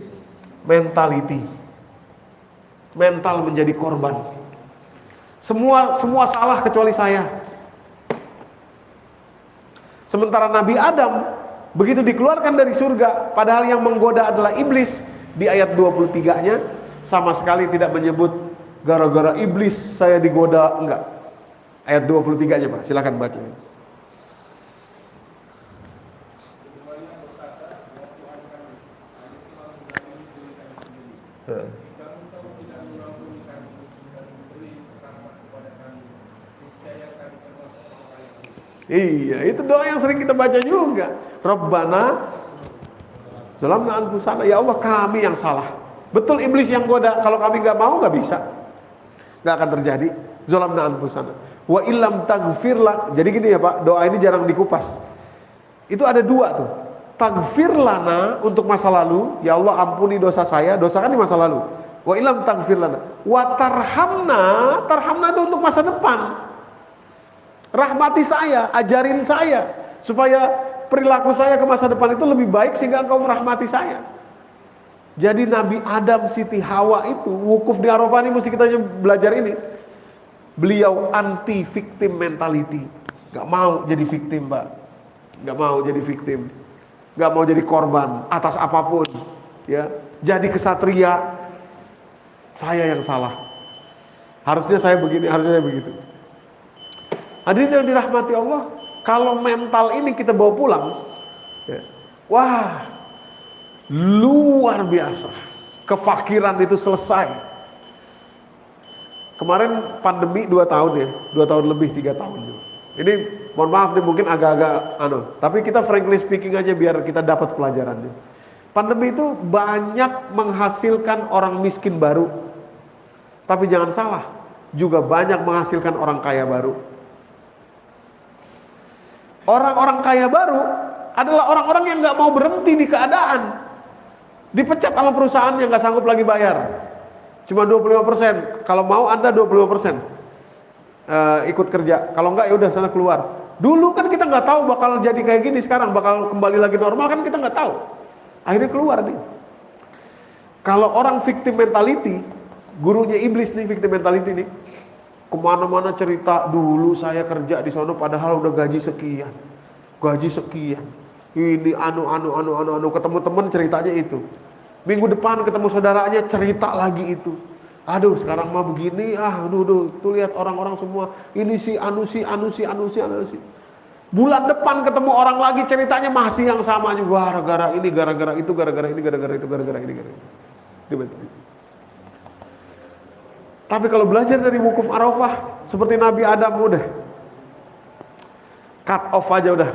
mentality. Mental menjadi korban. Semua salah kecuali saya. Sementara Nabi Adam begitu dikeluarkan dari surga, padahal yang menggoda adalah iblis, di ayat 23-nya sama sekali tidak menyebut gara-gara iblis saya digoda, enggak. Ayat 23-nya Pak, silakan baca. Iya, itu doa yang sering kita baca juga. Rabbana zalamna anfusana, ya Allah kami yang salah. Betul iblis yang goda, kalau kami nggak mau nggak bisa, nggak akan terjadi. Zalamna anfusana wa illam taghfir lana. Jadi gini ya Pak, doa ini jarang dikupas. Itu ada dua tuh. Taghfir lana untuk masa lalu, ya Allah ampuni dosa saya, dosa kan di masa lalu. Wa illam taghfir lana wa tarhamna, tarhamna itu untuk masa depan. Rahmati saya, ajarin saya supaya perilaku saya ke masa depan itu lebih baik sehingga engkau merahmati saya. Jadi Nabi Adam, Siti Hawa itu wukuf di Arafah ini mesti kita belajar ini. Beliau anti victim mentality, gak mau jadi victim Pak, gak mau jadi victim, gak mau jadi korban atas apapun, ya. Jadi kesatria, saya yang salah, harusnya saya begini, harusnya saya begitu. Hadirin yang dirahmati Allah, kalau mental ini kita bawa pulang, ya, wah, luar biasa. Kefakiran itu selesai. Kemarin pandemi 2 tahun ya, 2 tahun lebih, 3 tahun juga. Ini mohon maaf nih mungkin agak-agak tapi kita frankly speaking aja biar kita dapat pelajarannya. Pandemi itu banyak menghasilkan orang miskin baru. Tapi jangan salah, juga banyak menghasilkan orang kaya baru. Orang-orang kaya baru adalah orang-orang yang gak mau berhenti di keadaan. Dipecat sama perusahaan yang gak sanggup lagi bayar. Cuma 25%. Kalau mau Anda 25% ikut kerja. Kalau enggak ya udah sana keluar. Dulu kan kita nggak tahu bakal jadi kayak gini, sekarang bakal kembali lagi normal kan kita nggak tahu. Akhirnya keluar nih. Kalau orang victim mentality, gurunya iblis nih victim mentality nih, kemana-mana cerita dulu saya kerja di sono padahal udah gaji sekian, ini ketemu temen ceritanya itu. Minggu depan ketemu saudaranya cerita lagi itu. Aduh sekarang mah begini, tuh lihat orang-orang semua ini si anu. Bulan depan ketemu orang lagi ceritanya masih yang sama juga, gara-gara ini, gara-gara itu, gara-gara ini, gara-gara itu, gara-gara ini, gara-gara. Tapi kalau belajar dari wukuf Arafah seperti Nabi Adam udah cut off aja udah.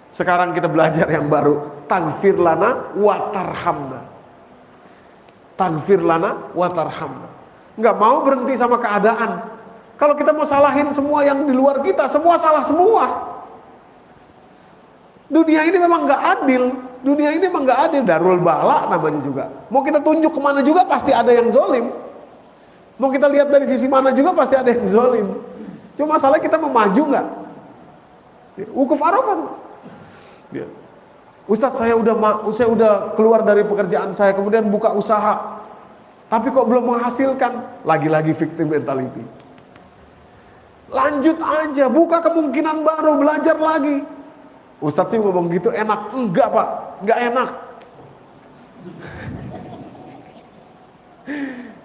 Sekarang kita belajar yang baru, taghfir lana wa tarhamna. Taghfir lana wa tarhamna. Enggak mau berhenti sama keadaan. Kalau kita mau salahin semua yang di luar kita, semua salah semua. Dunia ini memang enggak adil. Dunia ini memang enggak adil. Darul bala namanya juga. Mau kita tunjuk kemana juga pasti ada yang zolim. Mau kita lihat dari sisi mana juga pasti ada yang zolim. Cuma masalahnya kita mau maju enggak? Wukuf Arafah. Ya. Ustadz saya udah keluar dari pekerjaan saya kemudian buka usaha tapi kok belum menghasilkan, lagi-lagi victim mentality. Lanjut aja, buka kemungkinan baru, belajar lagi. Ustadz sih ngomong gitu enak, enggak Pak, enggak enak.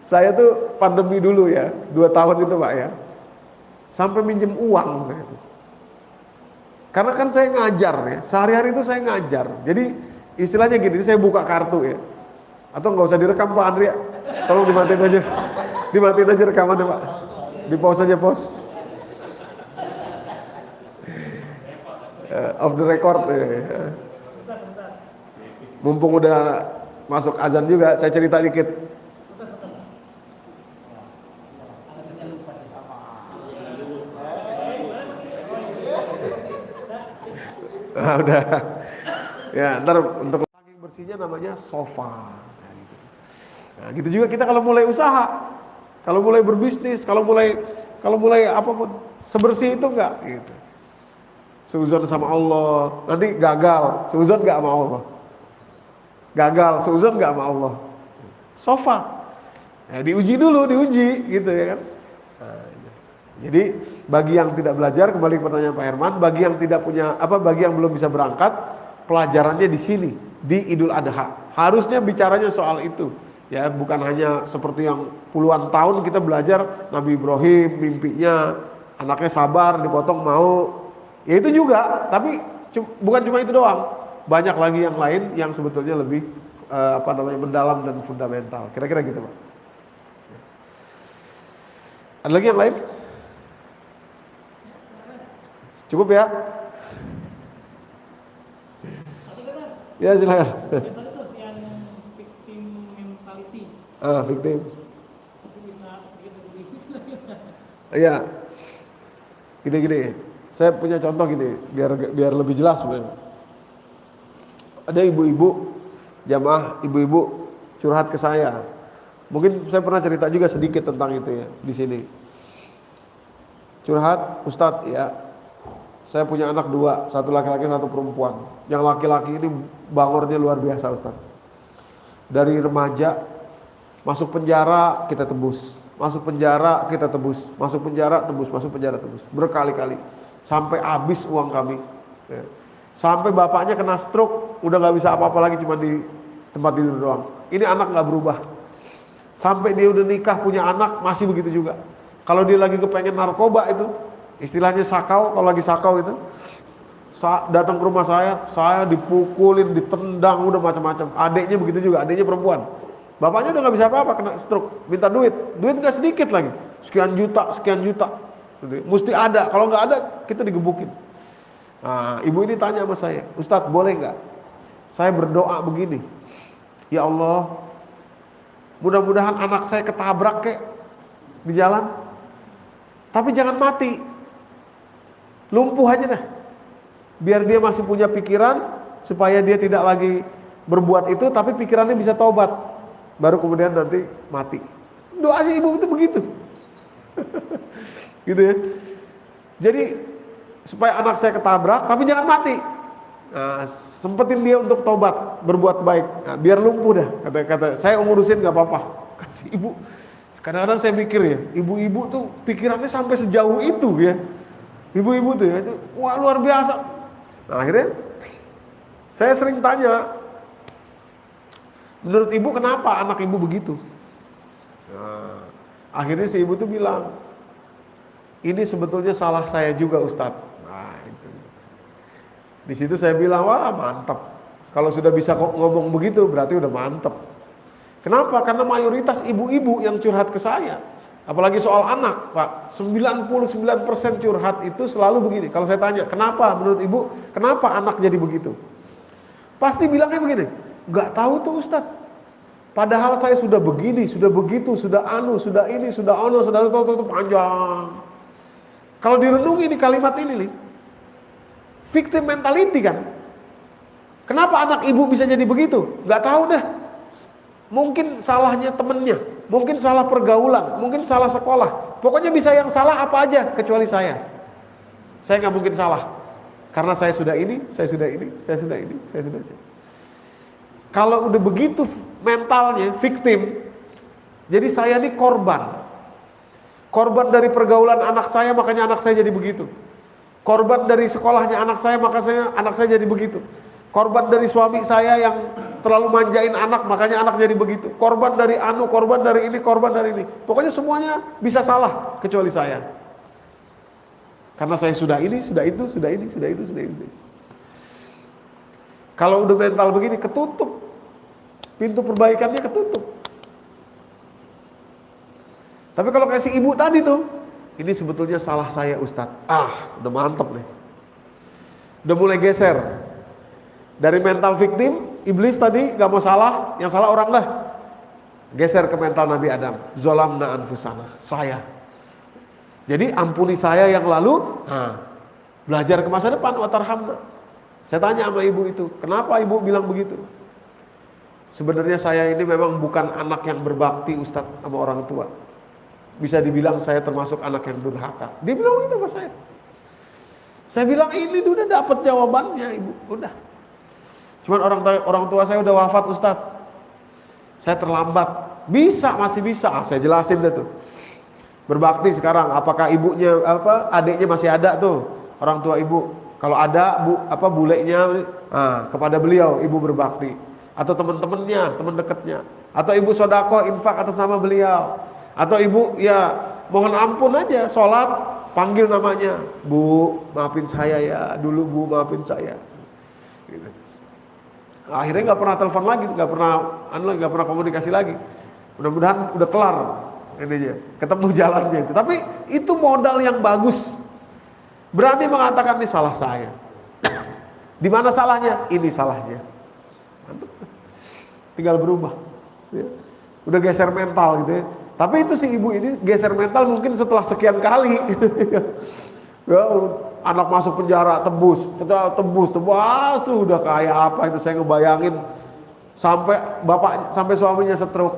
Saya tuh pandemi dulu ya, 2 tahun itu Pak ya, sampai minjem uang saya tuh. Karena kan saya ngajar ya, sehari-hari itu saya ngajar. Jadi istilahnya gini, saya buka kartu ya. Atau nggak usah direkam Pak Andri, tolong dimatiin aja. Dimatiin aja rekamannya Pak. Di pause aja pause. Off the record ya. Mumpung udah masuk azan juga, saya cerita dikit. Nah, udah. Ya, ntar untuk saking bersihnya namanya sofa. Nah, gitu juga kita kalau mulai usaha, kalau mulai berbisnis, kalau mulai apapun, sebersih itu enggak gitu. Seuzon sama Allah, nanti gagal, seuzon enggak sama Allah. Gagal, seuzon enggak sama Allah. Sofa. Ya, diuji dulu, gitu ya kan. Jadi bagi yang tidak belajar, kembali ke pertanyaan Pak Herman, bagi yang tidak punya bagi yang belum bisa berangkat, pelajarannya di sini, di Idul Adha. Harusnya bicaranya soal itu. Ya, bukan hanya seperti yang puluhan tahun kita belajar Nabi Ibrahim, mimpinya, anaknya sabar, dipotong mau. Ya itu juga, tapi bukan cuma itu doang. Banyak lagi yang lain yang sebetulnya lebih mendalam dan fundamental. Kira-kira gitu, Pak. Ada lagi yang lain? Cukup ya? Ya silakan. Yang tadi tuh yang victim mentality. Victim. Itu bisa sedikit lebih. Iya. Gini. Saya punya contoh gini, biar lebih jelas sebenarnya. Ada ibu-ibu jamaah, ibu-ibu curhat ke saya. Mungkin saya pernah cerita juga sedikit tentang itu ya di sini. Curhat, Ustadz ya, saya punya anak 2, satu laki-laki, satu perempuan. Yang laki-laki ini bangornya luar biasa Ustadz. Dari remaja, masuk penjara kita tebus, masuk penjara kita tebus, masuk penjara tebus, masuk penjara tebus, berkali-kali, sampai habis uang kami. Ya. Sampai bapaknya kena stroke, udah nggak bisa apa-apa lagi, cuma di tempat tidur doang. Ini anak nggak berubah. Sampai dia udah nikah punya anak masih begitu juga. Kalau dia lagi kepengen narkoba itu, istilahnya sakau, kalau lagi sakau itu, datang ke rumah saya dipukulin, ditendang, udah macam-macam. Adiknya begitu juga, adiknya perempuan. Bapaknya udah nggak bisa apa-apa, kena stroke, minta duit nggak sedikit lagi, sekian juta. Mesti ada, kalau nggak ada kita digebukin. Nah, ibu ini tanya sama saya, Ustadz boleh nggak? Saya berdoa begini, ya Allah, mudah-mudahan anak saya ketabrak kek di jalan, tapi jangan mati, lumpuh aja dah, biar dia masih punya pikiran, supaya dia tidak lagi berbuat itu, tapi pikirannya bisa taubat, baru kemudian nanti mati. Doa si ibu itu begitu. Gitu ya. Jadi supaya anak saya ketabrak tapi jangan mati. Nah, sempetin dia untuk taubat, berbuat baik. Nah, biar lumpuh dah. Kata saya ngurusin nggak apa-apa. Kasih ibu. Kadang-kadang saya mikir ya, ibu-ibu tuh pikirannya sampai sejauh itu ya. Ibu-ibu tuh ya, wah luar biasa. Nah, akhirnya saya sering tanya, menurut ibu kenapa anak ibu begitu? Nah, akhirnya si ibu tuh bilang, ini sebetulnya salah saya juga Ustadz. Nah itu. Di situ saya bilang, wah mantap. Kalau sudah bisa ngomong begitu berarti udah mantap. Kenapa? Karena mayoritas ibu-ibu yang curhat ke saya, apalagi soal anak, Pak, 99% curhat itu selalu begini. Kalau saya tanya, kenapa menurut ibu, kenapa anak jadi begitu? Pasti bilangnya begini, nggak tahu tuh Ustadz. Padahal saya sudah begini, sudah begitu, sudah sudah ini, sudah sudah itu panjang. Kalau direnungi di kalimat ini nih, victim mentality kan. Kenapa anak ibu bisa jadi begitu? Gak tahu deh. Mungkin salahnya temennya, mungkin salah pergaulan, mungkin salah sekolah. Pokoknya bisa yang salah apa aja kecuali saya. Saya gak mungkin salah. Karena saya sudah ini, saya sudah ini, saya sudah ini, saya sudah ini. Kalau udah begitu mentalnya, victim, jadi saya ini korban. Korban dari pergaulan anak saya, makanya anak saya jadi begitu. Korban dari sekolahnya anak saya, makanya anak saya jadi begitu. Korban dari suami saya yang terlalu manjain anak, makanya anak jadi begitu. Korban dari korban dari ini, korban dari ini. Pokoknya semuanya bisa salah, kecuali saya. Karena saya sudah ini, sudah itu, sudah ini, sudah itu, sudah itu. Kalau udah mental begini, ketutup. Pintu perbaikannya ketutup. Tapi kalau kayak si ibu tadi tuh, ini sebetulnya salah saya Ustadz. Udah mantep nih. Udah mulai geser. Dari mental victim, iblis tadi gak mau salah, yang salah orang lah. Geser ke mental Nabi Adam. Zolamna anfusana, saya. Jadi ampuni saya yang lalu, belajar ke masa depan, watarhamna. Saya tanya sama ibu itu, kenapa ibu bilang begitu? Sebenarnya saya ini memang bukan anak yang berbakti Ustadz sama orang tua. Bisa dibilang saya termasuk anak yang durhaka. Dia bilang gitu sama saya. Saya bilang ini udah dapat jawabannya ibu, udah. Cuman orang tua saya udah wafat Ustadz. Saya terlambat. Masih bisa. Saya jelasin deh tuh. Berbakti sekarang. Apakah ibunya adiknya masih ada tuh orang tua ibu? Kalau ada bulenya kepada beliau ibu berbakti. Atau teman-temannya, teman dekatnya. Atau ibu sodako infak atas nama beliau. Atau ibu ya mohon ampun aja, sholat panggil namanya, Bu maafin saya ya, dulu Bu maafin saya. Gitu. Akhirnya nggak pernah telepon lagi, nggak pernah komunikasi lagi. Mudah-mudahan udah kelar ini aja, ketemu jalannya itu. Tapi itu modal yang bagus. Berani mengatakan ini salah saya. Di mana salahnya? Ini salahnya. Mantap. Tinggal berubah. Ya. Udah geser mental gitu ya. Tapi itu si ibu ini geser mental mungkin setelah sekian kali. Ya, anak masuk penjara tebus, udah kayak apa itu saya ngebayangin sampai suaminya stroke.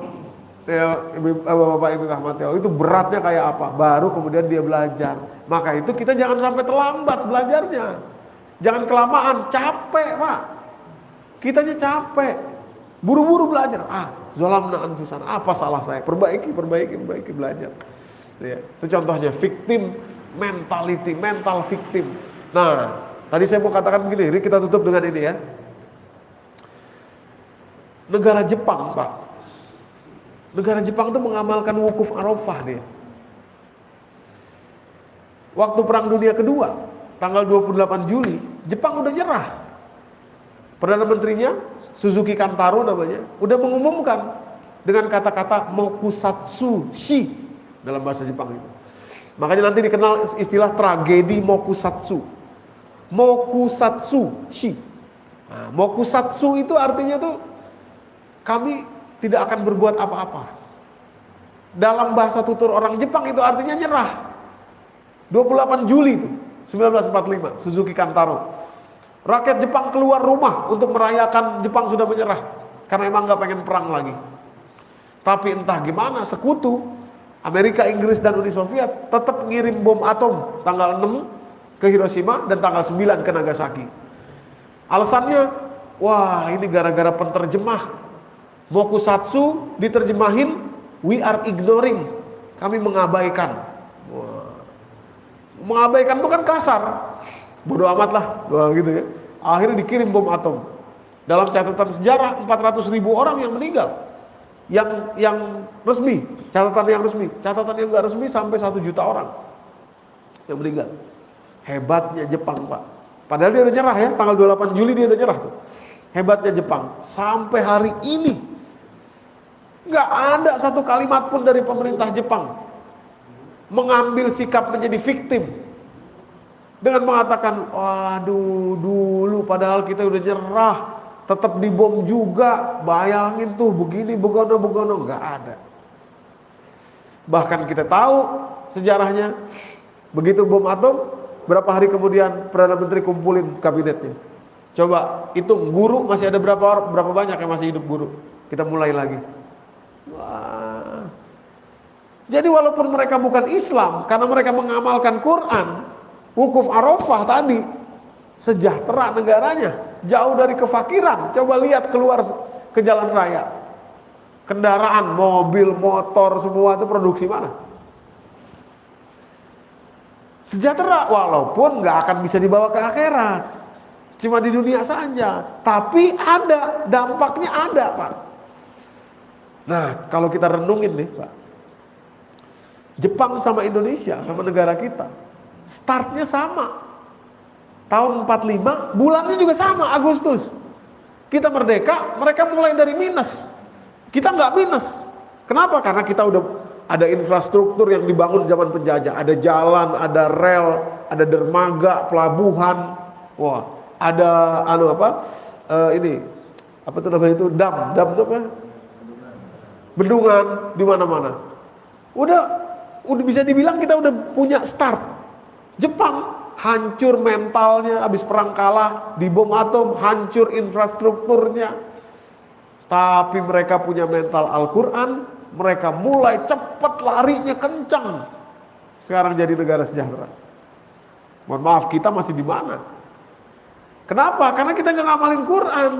Ya, bapak ini rahmati Allah, itu beratnya kayak apa? Baru kemudian dia belajar. Maka itu kita jangan sampai terlambat belajarnya. Jangan kelamaan, capek Pak. Kitanya capek. Buru-buru belajar. Zalamna anfusana, apa salah saya? Perbaiki belajar. Ya, itu contohnya victim mentality, mental victim. Nah, tadi saya mau katakan begini, ini kita tutup dengan ini ya. Negara Jepang, Pak. Negara Jepang itu mengamalkan wukuf Arafah dia. Waktu Perang Dunia Kedua, tanggal 28 Juli, Jepang udah nyerah. Perdana Menterinya, Suzuki Kantaro namanya, udah mengumumkan dengan kata-kata mokusatsu shi dalam bahasa Jepang itu. Makanya nanti dikenal istilah tragedi mokusatsu. Mokusatsu shi. Nah, mokusatsu itu artinya tuh kami tidak akan berbuat apa-apa. Dalam bahasa tutur orang Jepang itu artinya nyerah. 28 Juli itu 1945, Suzuki Kantaro. Rakyat Jepang keluar rumah untuk merayakan Jepang sudah menyerah karena emang nggak pengen perang lagi. Tapi entah gimana sekutu Amerika, Inggris dan Uni Soviet tetap ngirim bom atom tanggal 6 ke Hiroshima dan tanggal 9 ke Nagasaki. Alasannya, wah ini gara-gara penterjemah. Mokusatsu diterjemahin we are ignoring, kami mengabaikan. Wah. Mengabaikan itu kan kasar. Bodoh amat lah, wah gitu ya. Akhirnya dikirim bom atom. Dalam catatan sejarah 400.000 orang yang meninggal. Yang resmi, catatan yang resmi. Catatan yang enggak resmi sampai 1 juta orang yang meninggal. Hebatnya Jepang, Pak. Padahal dia udah nyerah ya, tanggal 28 Juli dia udah nyerah tuh. Hebatnya Jepang, sampai hari ini enggak ada satu kalimat pun dari pemerintah Jepang mengambil sikap menjadi victim dengan mengatakan, waduh dulu padahal kita udah nyerah, tetap dibom juga, bayangin tuh begini begono, nggak ada. Bahkan kita tahu sejarahnya, begitu bom atom, berapa hari kemudian Perdana Menteri kumpulin kabinetnya. Coba hitung, guru masih ada berapa banyak yang masih hidup guru. Kita mulai lagi. Wah. Jadi walaupun mereka bukan Islam, karena mereka mengamalkan Quran, wukuf Arafah tadi, sejahtera negaranya, jauh dari kefakiran. Coba lihat keluar ke jalan raya, kendaraan, mobil, motor, semua itu produksi mana? Sejahtera, walaupun nggak akan bisa dibawa ke akhirat, cuma di dunia saja. Tapi ada, dampaknya ada, Pak. Nah, kalau kita renungin nih, Pak, Jepang sama Indonesia, sama negara kita, startnya sama. Tahun 45, bulannya juga sama, Agustus. Kita merdeka, mereka mulai dari minus. Kita nggak minus. Kenapa? Karena kita udah ada infrastruktur yang dibangun zaman penjajah. Ada jalan, ada rel, ada dermaga, pelabuhan. Wah, ada apa tuh namanya itu? Dam itu apa? Bendungan di mana-mana. Udah bisa dibilang kita udah punya start. Jepang hancur mentalnya, habis perang kalah, di bom atom, hancur infrastrukturnya. Tapi mereka punya mental Al-Quran, mereka mulai cepat larinya kencang. Sekarang jadi negara sejahtera. Mohon maaf, kita masih di mana? Kenapa? Karena kita nggak ngamalin Quran.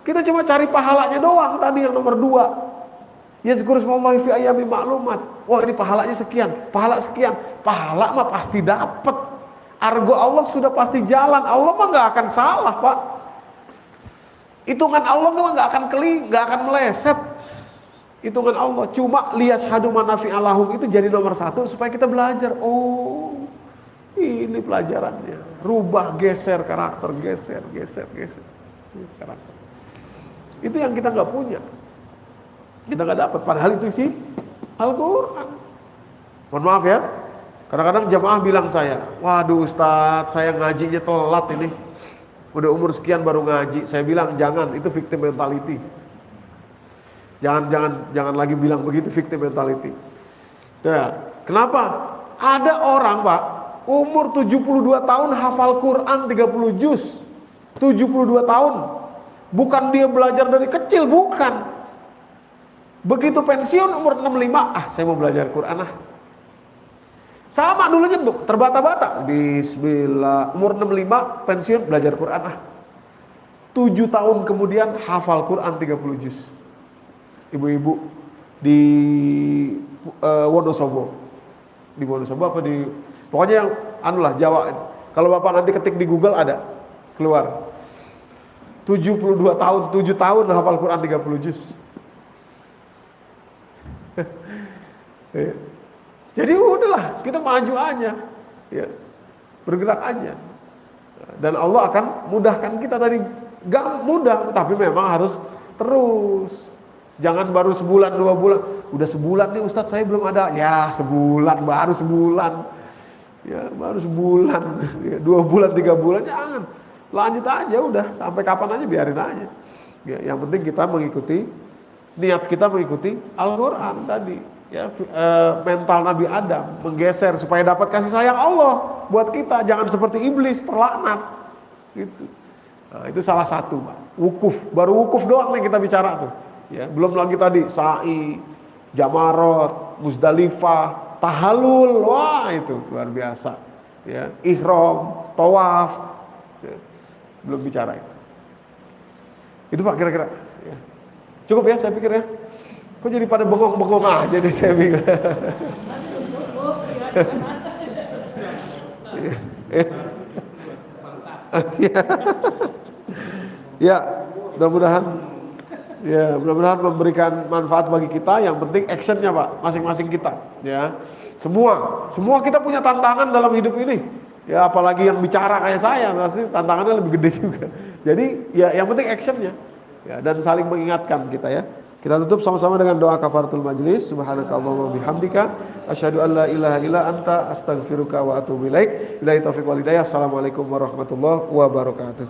Kita cuma cari pahalanya doang tadi yang nomor 2. Yazkurullahi fi ayyamin ma'lumat. Wah, ini pahalanya sekian, pahala sekian. Pahala mah pasti dapat. Argo Allah sudah pasti jalan. Allah mah nggak akan salah, Pak. Hitungan Allah mah nggak akan meleset. Hitungan Allah. Cuma liyashhadu manafi'a lahum itu jadi nomor 1 supaya kita belajar. Oh, ini pelajarannya. Rubah, geser karakter, geser karakter. Itu yang kita nggak punya. Kita nggak dapat. Padahal itu sih Al-Quran. Mohon maaf ya. Kadang-kadang jamaah bilang saya, waduh Ustadz, saya ngajinya telat ini. Udah umur sekian baru ngaji. Saya bilang jangan, itu victim mentality. Jangan lagi bilang begitu, victim mentality. Ya, kenapa? Ada orang Pak, umur 72 tahun hafal Quran 30 juz. 72 tahun. Bukan dia belajar dari kecil, bukan. Begitu pensiun umur 65, saya mau belajar Quran ah. Sama dulunya terbata-bata. Bismillah, umur 65 pensiun belajar Quran ah. 7 tahun kemudian hafal Quran 30 juz. Ibu-ibu di Wonosobo. Di Wonosobo apa di pokoknya yang anulah Jawa. Kalau Bapak nanti ketik di Google ada keluar. 72 tahun, 7 tahun hafal Quran 30 juz. Jadi udahlah, kita maju aja, ya, bergerak aja, dan Allah akan mudahkan kita. Tadi gak mudah, tapi memang harus terus. Jangan baru sebulan 2 bulan, udah sebulan nih Ustadz saya belum ada, ya sebulan, baru sebulan, ya baru sebulan, ya, 2 bulan 3 bulan, jangan, lanjut aja udah, sampai kapan aja biarin aja. Ya, yang penting kita mengikuti, niat kita mengikuti Al-Quran tadi. Ya, mental Nabi Adam menggeser supaya dapat kasih sayang Allah buat kita, jangan seperti iblis terlaknat gitu. Nah, itu salah satu Pak. Wukuf, baru wukuf doang nih kita bicara tuh ya, belum lagi tadi sa'i, jamarot, Muzdalifah, tahallul, wah itu luar biasa ya, ihram, tawaf ya. Belum bicara itu Pak kira-kira ya. Cukup ya saya pikir ya. Kok jadi pada bengong-bengong aja deh saya bingung. Ya, mudah-mudahan memberikan manfaat bagi kita. Yang penting actionnya Pak, masing-masing kita. Ya, semua kita punya tantangan dalam hidup ini. Ya, apalagi yang bicara kayak saya, pasti tantangannya lebih gede juga. Jadi, ya yang penting actionnya. Ya, dan saling mengingatkan kita ya. Kita tutup sama-sama dengan doa kafaratul majlis. Subhanakallahumma wa bihamdika asyhadu an la ilaha illa anta astaghfiruka wa atubu ilaik. Billahi taufiq wal hidayah. Assalamualaikum warahmatullahi wabarakatuh.